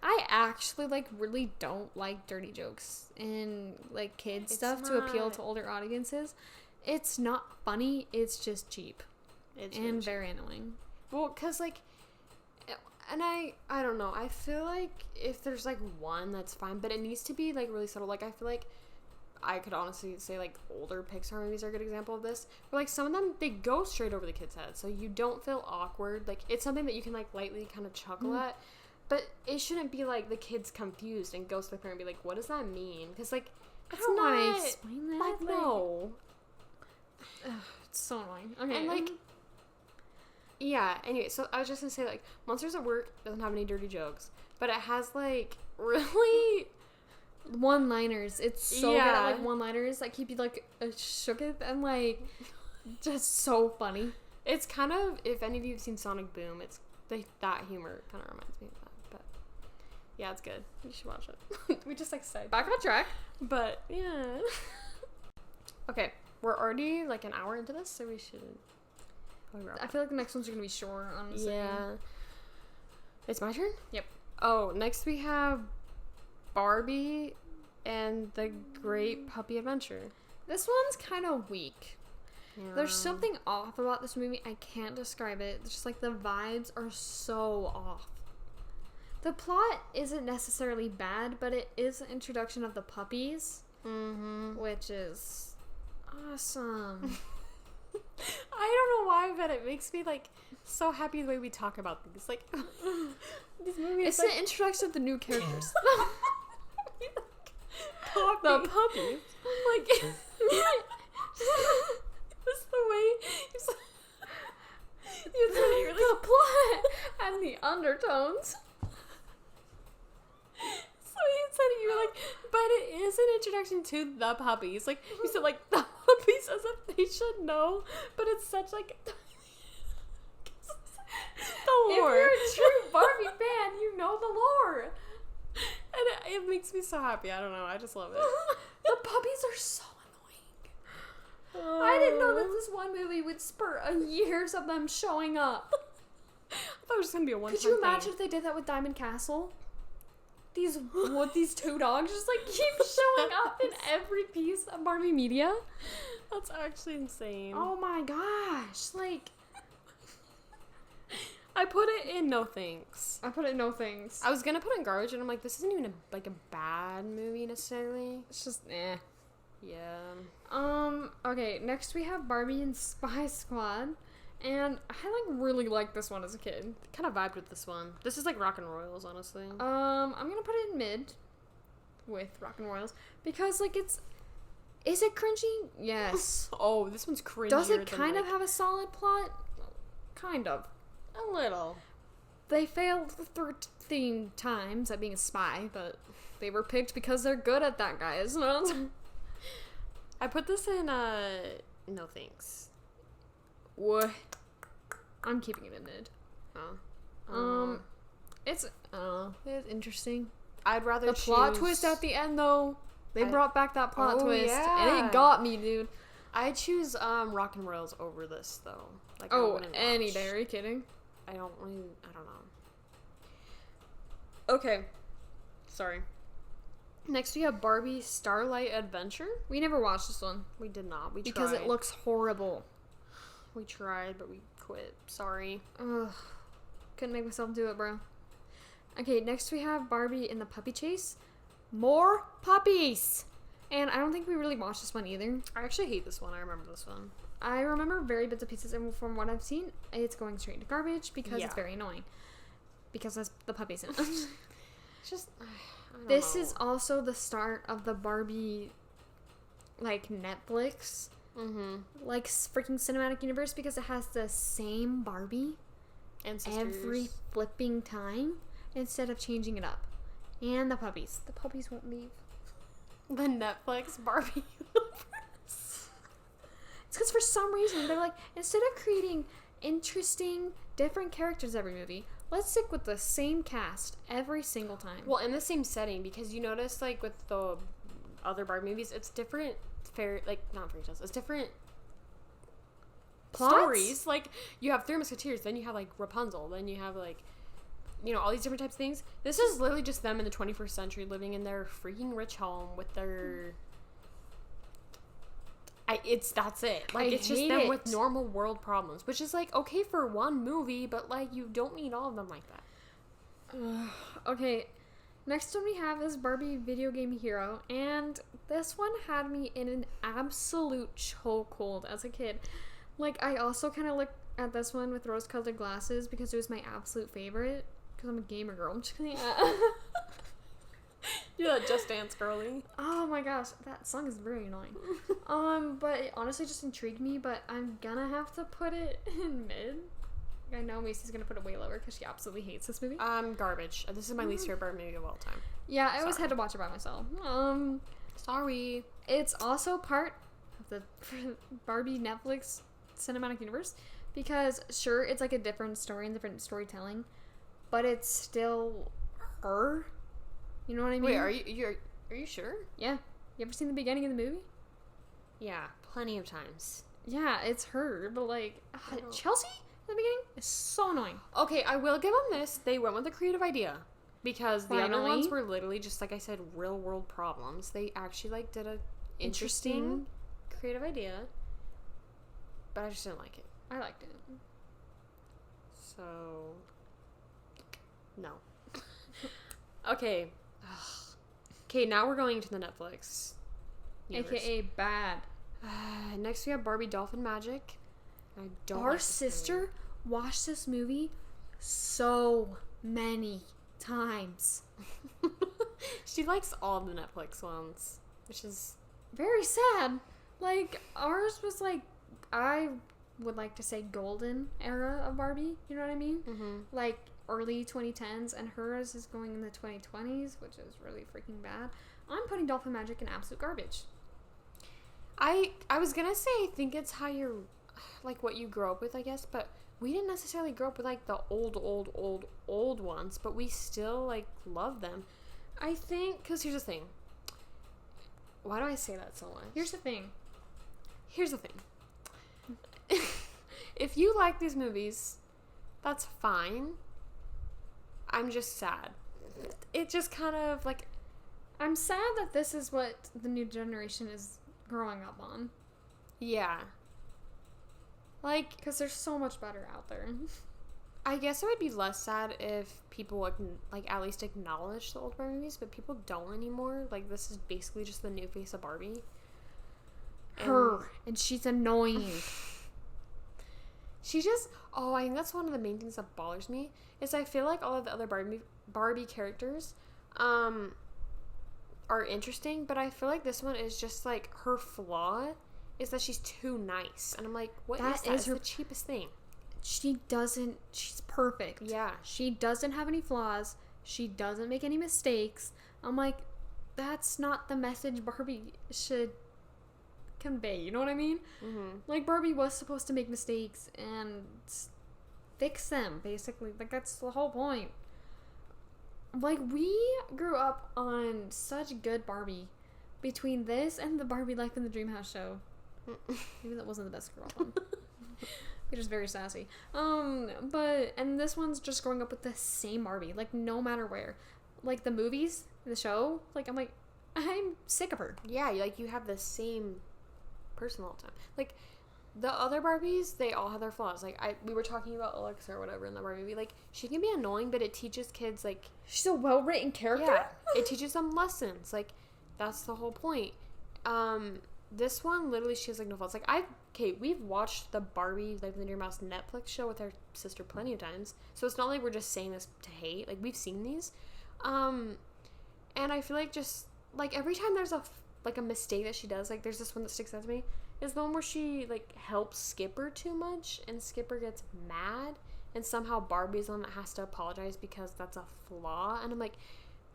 I actually, like, really don't like dirty jokes and, like, kids stuff to appeal to older audiences. It's not funny. It's just cheap. It's and really very annoying. Well, because, like, and I don't know. I feel like if there's, like, one, that's fine, but it needs to be, like, really subtle. Like, I feel like I could honestly say, like, older Pixar movies are a good example of this. But, like, some of them, they go straight over the kid's head, so you don't feel awkward. Like, it's something that you can, like, lightly kind of chuckle at. But it shouldn't be, like, the kid's confused and goes to the parent and be like, what does that mean? Because, like, I don't want to explain that. Like, no. It's so annoying. Okay. And, like, yeah, anyway, so I was just going to say, like, Monsters at Work doesn't have any dirty jokes. But it has, like, really one-liners. It's so good at, like, one-liners that keep you, like, shooketh and, like, just so funny. It's kind of, if any of you have seen Sonic Boom, it's like that humor kind of reminds me of that. But yeah, it's good. You should watch it. We just, like, said back on track. But yeah. Okay, we're already, like, an hour into this, so we should. I feel like the next ones are gonna be short, honestly. Yeah. It's my turn? Yep. Oh, next we have Barbie and the Great Puppy Adventure. This one's kind of weak. Yeah. There's something off about this movie. I can't describe it. It's just like the vibes are so off. The plot isn't necessarily bad, but it is an introduction of the puppies, which is awesome. I don't know why, but it makes me like so happy the way we talk about these. Like these movies. It's the introduction of the new characters. The puppies. Like just the way you said it, you're The like plot and the undertones. so you said it, you were like, but it is an introduction to the puppies. Like you said, like the puppies as if they should know, but it's such like the lore. If you're a true Barbie fan, you know the lore. And it makes me so happy. I don't know. I just love it. The puppies are so annoying. I didn't know that this one movie would spur years of them showing up. I thought it was just gonna be a one-time Could you thing. imagine if they did that with Diamond Castle? These two dogs just like keep showing up in every piece of Barbie media. That's actually insane. Oh my gosh! Like, I put it in no thanks. I put it in no things. I was gonna put it in garbage, and I'm like, this isn't even a bad movie necessarily. It's just eh. Yeah. Okay, next we have Barbie and Spy Squad. And I really liked this one as a kid. Kind of vibed with this one. This is like Rock and Royals, honestly. I'm gonna put it in mid with Rock and Royals because is it cringy? Yes. Oh, this one's cringy. Does it kind of have a solid plot? Kind of. A little. They failed 13 times at being a spy, but they were picked because they're good at that, guys. I put this in no thanks. What? I'm keeping it in mid. Oh. It's interesting. I'd rather The plot twist at the end, though. They brought back that plot twist, and it got me, dude. I choose Rock and Royals over this, though. Like, any day. Are you kidding? I don't know. Okay. Sorry. Next, we have Barbie Starlight Adventure. We never watched this one. We did not. We because tried. It looks horrible. We tried, but we quit. Sorry. Ugh. Couldn't make myself do it, bro. Okay, next we have Barbie in the Puppy Chase. More puppies! And I don't think we really watched this one either. I actually hate this one. I remember this one. I remember very bits and pieces, and from what I've seen, it's going straight to garbage because it's very annoying. Because there's the puppies in it. It's just... This is also the start of the Barbie, like, Netflix... like freaking cinematic universe because it has the same Barbie and every flipping time instead of changing it up. And the puppies won't leave. The Netflix Barbie universe. It's because for some reason they're like, instead of creating interesting different characters every movie, let's stick with the same cast every single time. Well, in the same setting, because you notice like with the other Barbie movies, it's different not fairy tales. It's different plots? Stories. Like you have Three Musketeers, then you have like Rapunzel, then you have like all these different types of things. This is literally just them in the 21st century living in their freaking rich home with their. That's it. Like it's just them with normal world problems, which is like okay for one movie, but like you don't need all of them like that. Okay. Next one we have is Barbie Video Game Hero, and this one had me in an absolute chokehold as a kid. Like, I also kind of looked at this one with rose-colored glasses because it was my absolute favorite, because I'm a gamer girl. I'm just kidding. You're that Just Dance girly. Oh my gosh, that song is very annoying. But it honestly just intrigued me, but I'm gonna have to put it in mid. I know Macy's gonna put it way lower because she absolutely hates this movie. Garbage. This is my least favorite movie of all time. Yeah, I always had to watch it by myself. Sorry. It's also part of the Barbie Netflix cinematic universe because sure, it's like a different story and different storytelling, but it's still her. You know what I mean? Wait, are you sure? Yeah. You ever seen the beginning of the movie? Yeah, plenty of times. Yeah, it's her, but like Chelsea in the beginning is so annoying. Okay, I will give them this. They went with a creative idea. Because the other ones were literally just, like I said, real world problems. They actually, like, did a interesting creative idea. but I just didn't like it. I liked it. So, no. Okay. Okay, now we're going to the Netflix universe. AKA bad. Next we have Barbie Dolphin Magic. I don't. Our sister watched this movie so many times. She likes all the Netflix ones, which is very sad. Like, ours was like, I would like to say golden era of Barbie, you know what I mean? mm-hmm. Like early 2010s, and hers is going in the 2020s, which is really freaking bad. I'm putting Dolphin Magic in absolute garbage. I was gonna say I think it's how you're, like, what you grow up with, I guess, but we didn't necessarily grow up with, like, the old ones, but we still, like, love them. I think, because here's the thing. Why do I say that so much? Here's the thing. If you like these movies, that's fine. I'm just sad. It just kind of, like... I'm sad that this is what the new generation is growing up on. Yeah. Like... Because there's so much better out there. I guess I would be less sad if people, like, at least acknowledge the old Barbie movies, but people don't anymore. Like, this is basically just the new face of Barbie. And she's annoying. She just... Oh, I think that's one of the main things that bothers me, is I feel like all of the other Barbie characters, are interesting, but I feel like this one is just, like, her flaw is that she's too nice. And I'm like, what is that? It's the cheapest thing. She's perfect. Yeah. She doesn't have any flaws. She doesn't make any mistakes. I'm like, that's not the message Barbie should convey. You know what I mean? Mm-hmm. Like, Barbie was supposed to make mistakes and fix them, basically. Like, that's the whole point. Like, we grew up on such good Barbie. Between this and the Barbie Life in the Dream House show. Maybe that wasn't the best to grow up on. Which is very sassy. And this one's just growing up with the same Barbie. Like, no matter where. Like, the movies, the show, like, I'm sick of her. Yeah, like, you have the same person all the time. Like, the other Barbies, they all have their flaws. Like, we were talking about Alexa or whatever in the Barbie movie. Like, she can be annoying, but it teaches kids, like... She's a well-written character? Yeah, it teaches them lessons. Like, that's the whole point. This one, literally, she has, like, no flaws. Like, we've watched the Barbie Life in the Dream House Netflix show with our sister plenty of times. So it's not like we're just saying this to hate. Like, we've seen these. And I feel like just, like, every time there's a mistake that she does, like, there's this one that sticks out to me, is the one where she, like, helps Skipper too much, and Skipper gets mad, and somehow Barbie's the one that has to apologize because that's a flaw. And I'm like,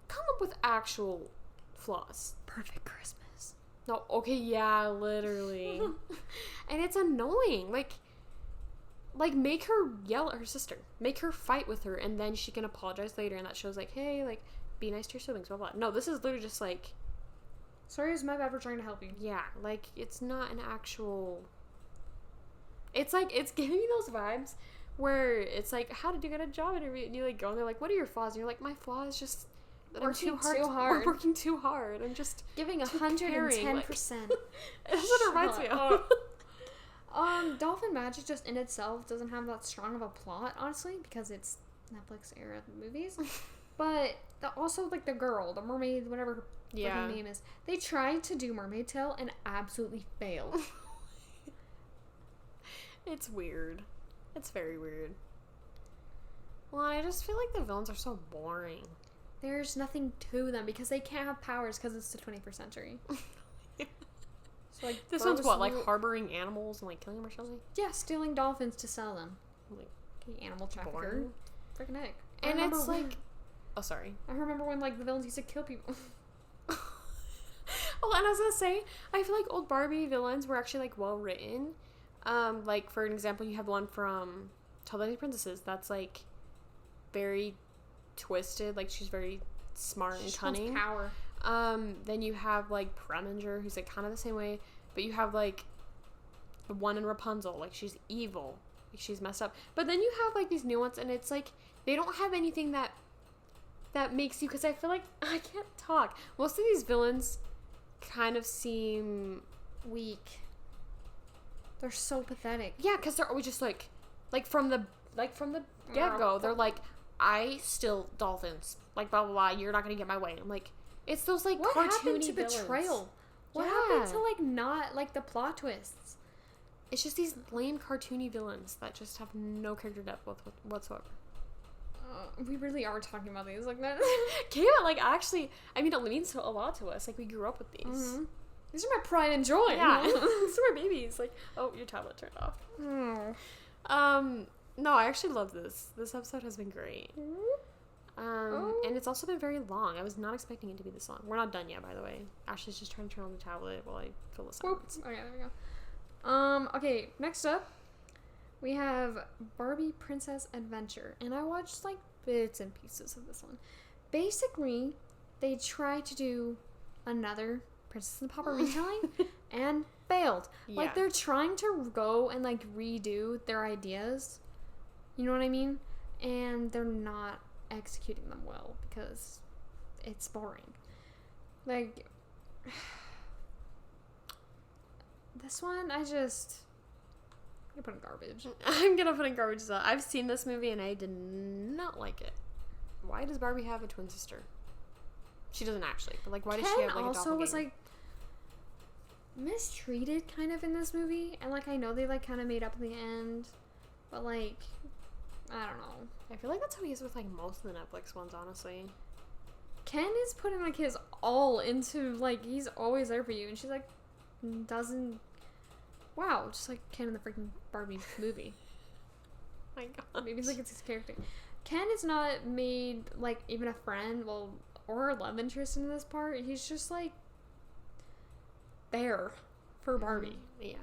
come up with actual flaws. Perfect Christmas. No, okay, yeah, literally. And it's annoying. Like, make her yell at her sister. Make her fight with her, and then she can apologize later, and that shows, like, hey, like, be nice to your siblings, blah, blah. No, this is literally just, like... Sorry, it's my bad for trying to help you. Yeah, like, it's not an actual... It's, like, it's giving me those vibes where it's, like, how did you get a job interview? And you, like, go and they're like, what are your flaws? And you're like, my flaw is just... I'm working too hard. I'm working too hard. I'm just giving 110%. Like, that's what it reminds me of. Dolphin Magic just in itself doesn't have that strong of a plot, honestly, because it's Netflix era movies. But also, like, the girl, the mermaid, whatever her fucking name is, they tried to do Mermaid Tale and absolutely failed. It's weird. It's very weird. Well, I just feel like the villains are so boring. There's nothing to them because they can't have powers because it's the 21st century. So, like, this one's what, like, harboring animals and, like, killing them or something? Yeah, stealing dolphins to sell them. Like, animal trafficker. Freaking heck. And it's like... Oh, sorry. I remember when, like, the villains used to kill people. Oh, and I was gonna say, I feel like old Barbie villains were actually, like, well written. Like, for an example, you have one from Tall Tiny Princesses that's, like, very... twisted, like, she's very smart and cunning. Power. Then you have, like, Preminger, who's, like, kind of the same way, but you have, like, the one in Rapunzel, like, she's evil, like, she's messed up. But then you have, like, these new ones, and it's like they don't have anything that makes you, because I feel like I can't talk. Most of these villains kind of seem weak. They're so pathetic. Yeah, because they're always just like from the get-go, they're like, I still dolphins. Like, blah, blah, blah, you're not going to get my way. I'm like, it's those, like, what cartoony happened to villains. betrayal? What happened to, like, not, like, the plot twists? It's just these lame cartoony villains that just have no character depth whatsoever. We really are talking about these like that. Yeah, like, actually, I mean, it means a lot to us. Like, we grew up with these. Mm-hmm. These are my pride and joy. Yeah. These are my babies. Like, oh, your tablet turned off. No, I actually love this. This episode has been great. And it's also been very long. I was not expecting it to be this long. We're not done yet, by the way. Ashley's just trying to turn on the tablet while I fill the silence. Okay, there we go. Okay, next up, we have Barbie Princess Adventure. And I watched, like, bits and pieces of this one. Basically, they tried to do another Princess and the Pauper retelling and failed. Yeah. Like, they're trying to go and, like, redo their ideas. You know what I mean? And they're not executing them well because it's boring. Like, this one, I'm put in garbage. I'm gonna put in garbage as well. I've seen this movie and I did not like it. Why does Barbie have a twin sister? She doesn't actually, but like, why does she have like a doppelganger? Also was like mistreated kind of in this movie, and like I know they like kind of made up in the end, but like I don't know. I feel like that's how he is with like most of the Netflix ones, honestly. Ken is putting like his all into like he's always there for you, and she's like doesn't. Wow, just like Ken in the freaking Barbie movie. My God, maybe it's like it's his character. Ken is not made like even a friend, well, or a love interest in this part. He's just like there for Barbie. Yeah.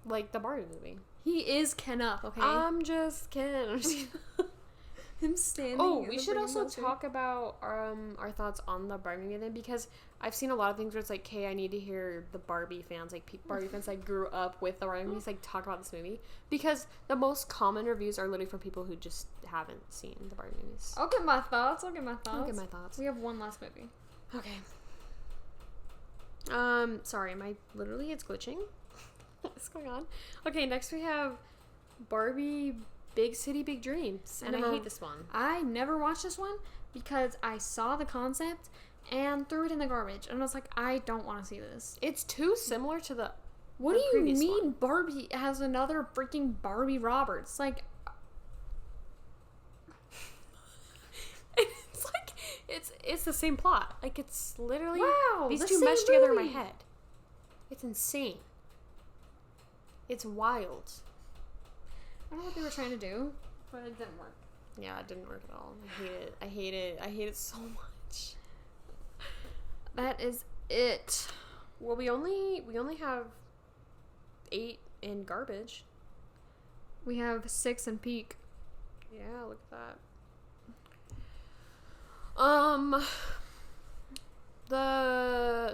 Like the Barbie movie. He is Ken up, okay? I'm just Ken. Him standing. Oh, we should also talk about our thoughts on the Barbie movie then, because I've seen a lot of things where it's like, okay, I need to hear the Barbie fans, like Barbie fans that grew up with the Barbie movies, like talk about this movie, because the most common reviews are literally from people who just haven't seen the Barbie movies. I'll get my thoughts. We have one last movie. Okay. Sorry, it's glitching. What's going on? Okay, next we have Barbie Big City Big Dreams, and I hate this one. I never watched this one because I saw the concept and threw it in the garbage, and I was like, I don't want to see this. It's too similar to the What do you mean one. Barbie has another freaking Barbie Roberts? Like, it's like it's the same plot. Like, it's literally these the two same meshed together in my movie. head. It's insane. It's wild. I don't know what they were trying to do, but it didn't work. Yeah, it didn't work at all. I hate it so much. That is it. Well, we only have 8 in garbage. We have 6 in peak. Yeah, look at that.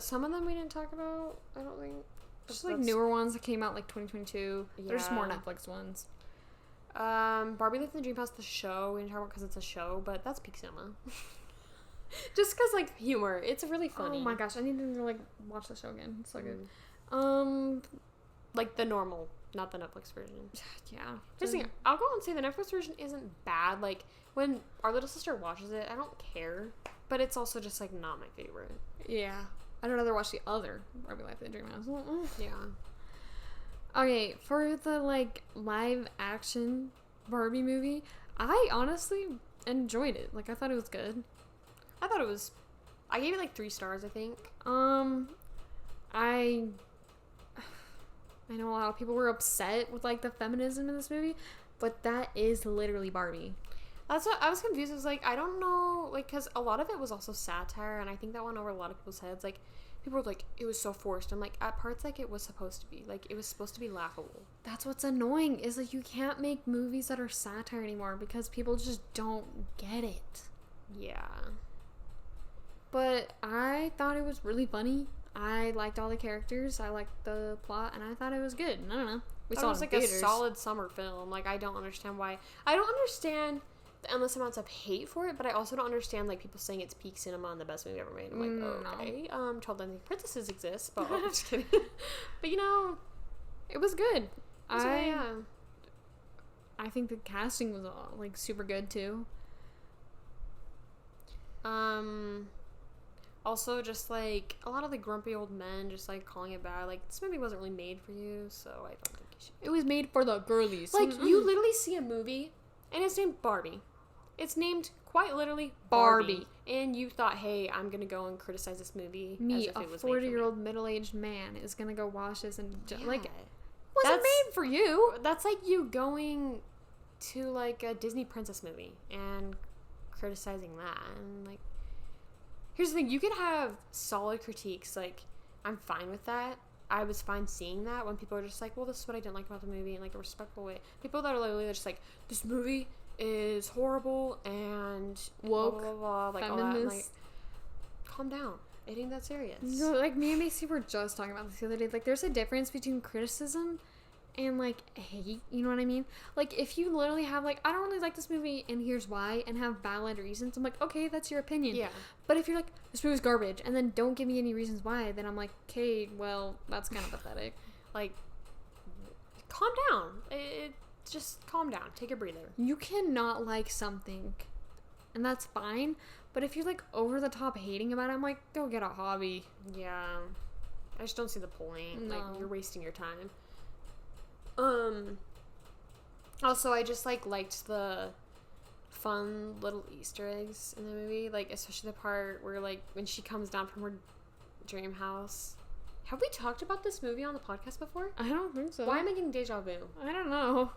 Some of them we didn't talk about, I don't think. Just like newer ones that came out like 2022. Yeah. There's more Netflix ones. Barbie Lives in the Dream House, the show. We didn't talk about because it's a show, but that's peak cinema. Just because, like, humor. It's really funny. Oh my gosh, I need to like watch the show again. It's so good. Like the normal, not the Netflix version. Yeah. I'll go and say the Netflix version isn't bad. Like, when our little sister watches it, I don't care. But it's also just, like, not my favorite. Yeah. I'd rather watch the other Barbie Life in the Dream House. Yeah. Okay, for the, like, live action Barbie movie, I honestly enjoyed it. Like, I thought it was good. I gave it, like, 3 stars, I think. I know a lot of people were upset with, like, the feminism in this movie, but that is literally Barbie. That's what I was confused. I was like, I don't know, like, because a lot of it was also satire, and I think that went over a lot of people's heads. Like, people were like, it was so forced. I'm like, at parts, like, it was supposed to be. Like, it was supposed to be laughable. That's what's annoying, is, like, you can't make movies that are satire anymore because people just don't get it. Yeah. But I thought it was really funny. I liked all the characters. I liked the plot, and I thought it was good. I don't know. We saw it was like a solid summer film. Like, I don't understand why. I don't understand the endless amounts of hate for it, but I also don't understand, like, people saying it's peak cinema and the best movie ever made. I'm like, okay. 12 Dancing Princesses exist, but I'm just kidding. But, you know, It was good. Yeah. I think the casting was like super good too. Also, just like a lot of the grumpy old men just like calling it bad. Like, this movie wasn't really made for you, so I don't think you should. It was made for the girlies. Like, you literally see a movie and it's named Barbie. It's named quite literally Barbie. And you thought, hey, I'm gonna go and criticize this movie. Me, as if a it was 40-year-old middle-aged man, is gonna go watch this and like, that's wasn't made for you. That's like you going to like a Disney princess movie and criticizing that. And like, here's the thing, you could have solid critiques. Like, I'm fine with that. I was fine seeing that when people are just like, well, this is what I didn't like about the movie in like a respectful way. People that are literally just like, this movie is horrible and woke, blah, blah, blah, like feminist. all that. Like, calm down. It ain't that serious. No, like me and Macy were just talking about this the other day. Like, there's a difference between criticism and like hate. You know what I mean? Like, if you literally have like, I don't really like this movie and here's why, and have valid reasons, I'm like, okay, that's your opinion. Yeah. But if you're like, this movie's garbage, and then don't give me any reasons why, then I'm like, okay, well, that's kind of pathetic. Like, calm down. Just calm down. Take a breather. You cannot like something, and that's fine. But if you're like over the top hating about it, I'm like, go get a hobby. Yeah. I just don't see the point. No. Like, you're wasting your time. Also, I just liked the fun little Easter eggs in the movie. Like, especially the part where like when she comes down from her dream house. Have we talked about this movie on the podcast before? I don't think so. Why am I getting deja vu? I don't know.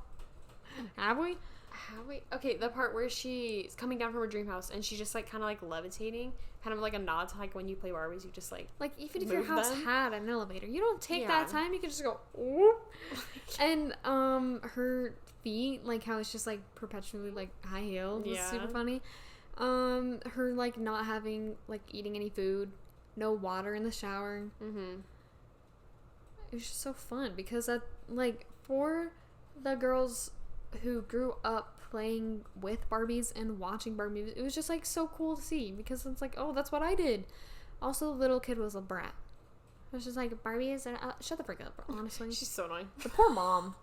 Have we? Have we? Okay, the part where she's coming down from her dream house and she's just like kind of like levitating, kind of like a nod to like when you play Barbies, you just like even if your move house them. had an elevator, you don't take Yeah. that time. You can just go whoop. And her feet, like how it's just like perpetually like high heeled, was super funny. Her like not having like eating any food, no water in the shower. Mm-hmm. It was just so fun because that like for the girls who grew up playing with Barbies and watching Barbie movies, it was just like so cool to see because it's like, oh, that's what I did. Also, the little kid was a brat. It was just like, Barbies are shut the frick up, honestly. She's so annoying. The poor mom.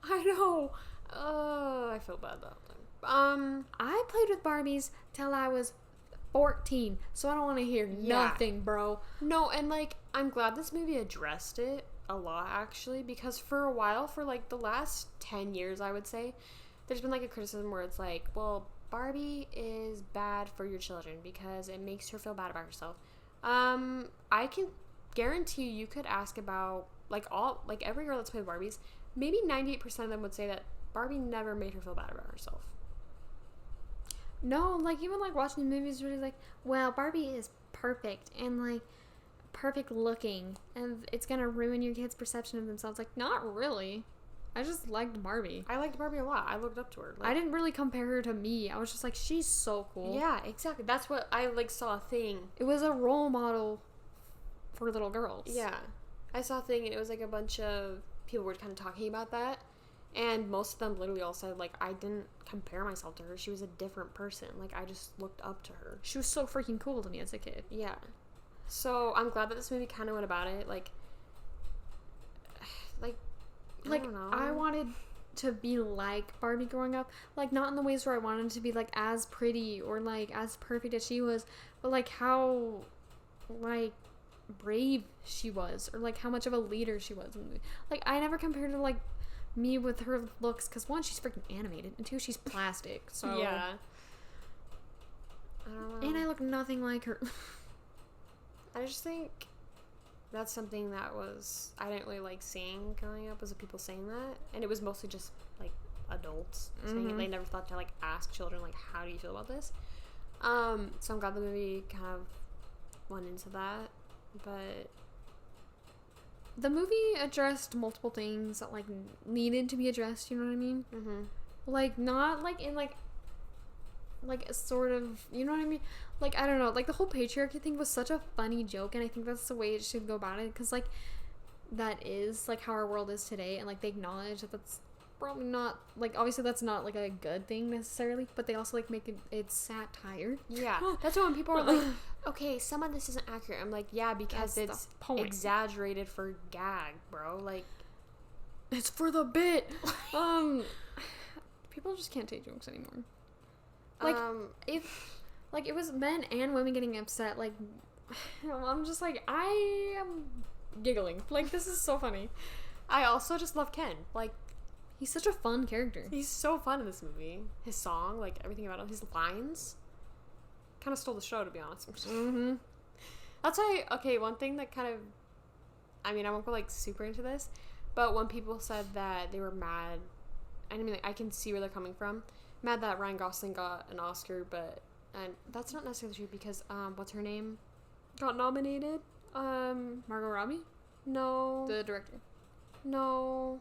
I know. I feel bad about them. I played with Barbies till I was 14, so I don't want to hear nothing, bro. No, and like, I'm glad this movie addressed it a lot, actually, because for a while, for like the last 10 years, I would say, there's been like a criticism where it's like, well, Barbie is bad for your children because it makes her feel bad about herself. I can guarantee you could ask about like every girl that's played Barbies, maybe 98% of them would say that Barbie never made her feel bad about herself. No, like even like watching the movies, really like, well, Barbie is perfect and like perfect looking, and it's gonna ruin your kids' perception of themselves. Like, not really. I just liked Barbie. I liked Barbie a lot. I looked up to her. Like, I didn't really compare her to me. I was just like, she's so cool. Yeah, exactly. That's what I like saw a thing. It was a role model for little girls. Yeah. I saw a thing and it was like a bunch of people were kind of talking about that, and most of them literally all said like, I didn't compare myself to her. She was a different person. Like, I just looked up to her. She was so freaking cool to me as a kid. Yeah. So I'm glad that this movie kind of went about it. Like I don't know. I wanted to be like Barbie growing up. Like, not in the ways where I wanted to be like as pretty or like as perfect as she was, but like how like brave she was, or like how much of a leader she was. Like, I never compared her like me with her looks, because one, she's freaking animated, and two, she's plastic. So yeah. I don't know. And I look nothing like her. I just think that's something that I didn't really like seeing growing up, was the people saying that, and it was mostly just like adults saying it. They never thought to like ask children like, how do you feel about this? So I'm glad the movie kind of went into that, but the movie addressed multiple things that like needed to be addressed. You know what I mean? mm-hmm. Like, not like in like a sort of, you know what I mean? Like, I don't know, like the whole patriarchy thing was such a funny joke, and I think that's the way it should go about it, because like that is like how our world is today, and like they acknowledge that that's probably not, like, obviously that's not like a good thing necessarily, but they also like make it's satire. Yeah. That's why when people are like, okay, some of this isn't accurate, I'm like, yeah, because That's it's the point. exaggerated for gag, bro. Like, It's for the bit. People just can't take jokes anymore. Like, if, like, it was men and women getting upset, like, I'm just like, I am giggling. Like, this is so funny. I also just love Ken. Like, he's such a fun character. He's so fun in this movie. His song, like, everything about him, his lines, kind of stole the show, to be honest. Mm-hmm. That's why, okay, one thing that kind of, I mean, I won't go, like, super into this, but when people said that they were mad, I mean, like, I can see where they're coming from, mad that Ryan Gosling got an Oscar, but, and that's not necessarily true, because, what's her name? Got nominated? Margot Robbie? No. The director. No.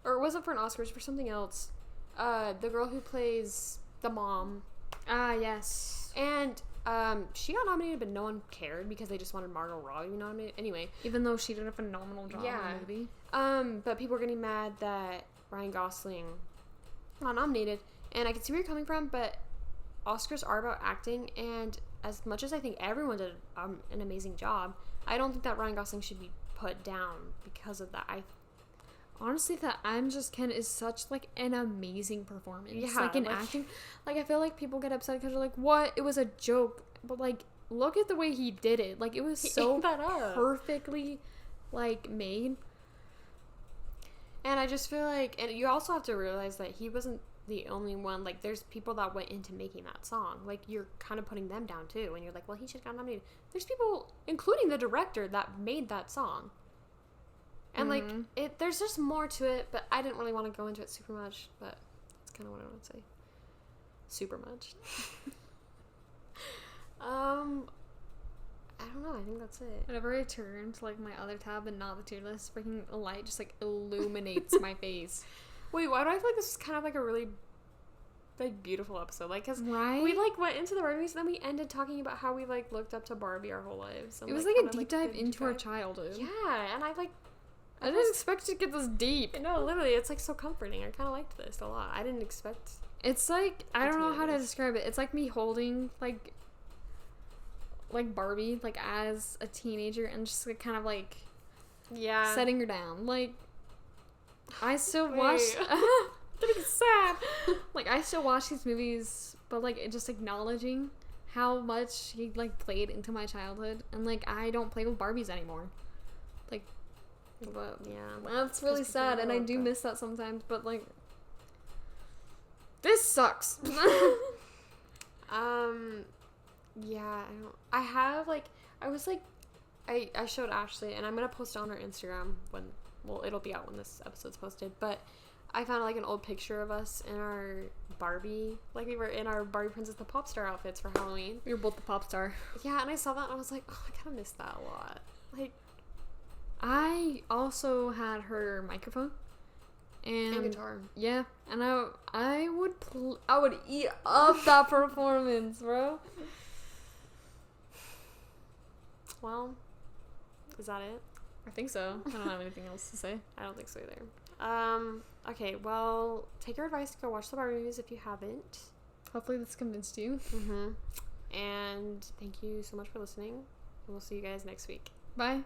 Or it wasn't for an Oscar, it was for something else. The girl who plays the mom. Ah, yes. And, she got nominated, but no one cared because they just wanted Margot Robbie to be nominated. Anyway. Even though she did a phenomenal job in the movie. But people were getting mad that Ryan Gosling got nominated. And I can see where you're coming from, but Oscars are about acting, and as much as I think everyone did an amazing job, I don't think that Ryan Gosling should be put down because of that. I honestly thought I'm Just Ken is such, like, an amazing performance. Yeah, like, in acting. Like, I feel like people get upset because they're like, what? It was a joke. But, like, look at the way he did it. Like, it was so perfectly, like, made. And I just feel like, and you also have to realize that he wasn't the only one. Like, there's people that went into making that song. Like, you're kind of putting them down too, and you're like, well, he should have got nominated. There's people, including the director, that made that song. And like, there's just more to it, but I didn't really want to go into it super much, but that's kind of what I want to say. Super much. I don't know, I think that's it. Whenever I turn to, like, my other tab and not the tier list, freaking light just, like, illuminates my face. Wait, why do I feel like this is kind of like a really, like, beautiful episode? Like, because right? we, like, went into the Barbie movies, and then we ended talking about how we, like, looked up to Barbie our whole lives. It was, like, a deep dive into our childhood. Yeah, and I didn't expect to get this deep. No, literally, it's, like, so comforting. I kind of liked this a lot. I didn't expect... It's, like, I don't know how to describe it. It's, like, me holding, like Barbie, like, as a teenager, and just, like, kind of, like... Yeah. Setting her down. Like... I still watch. Getting sad. Like, I still watch these movies, but, like, just acknowledging how much he, like, played into my childhood, and, like, I don't play with Barbies anymore. Like, but yeah, that's really sad, and I do miss that sometimes. But, like, this sucks. Yeah, I have, like, I was, like, I showed Ashley, and I'm gonna post it on her Instagram when. Well, it'll be out when this episode's posted, but I found, like, an old picture of us in our Barbie, like, we were in our Barbie Princess the Pop Star outfits for Halloween. We were both the pop star. Yeah, and I saw that, and I was like, oh, I kind of miss that a lot. Like, I also had her microphone. And guitar. Yeah, and I would eat up that performance, bro. Well, is that it? I think so. I don't have anything else to say. I don't think so either. Okay, well, take your advice to go watch the Barbie movies if you haven't. Hopefully this convinced you. And thank you so much for listening. And we'll see you guys next week. Bye.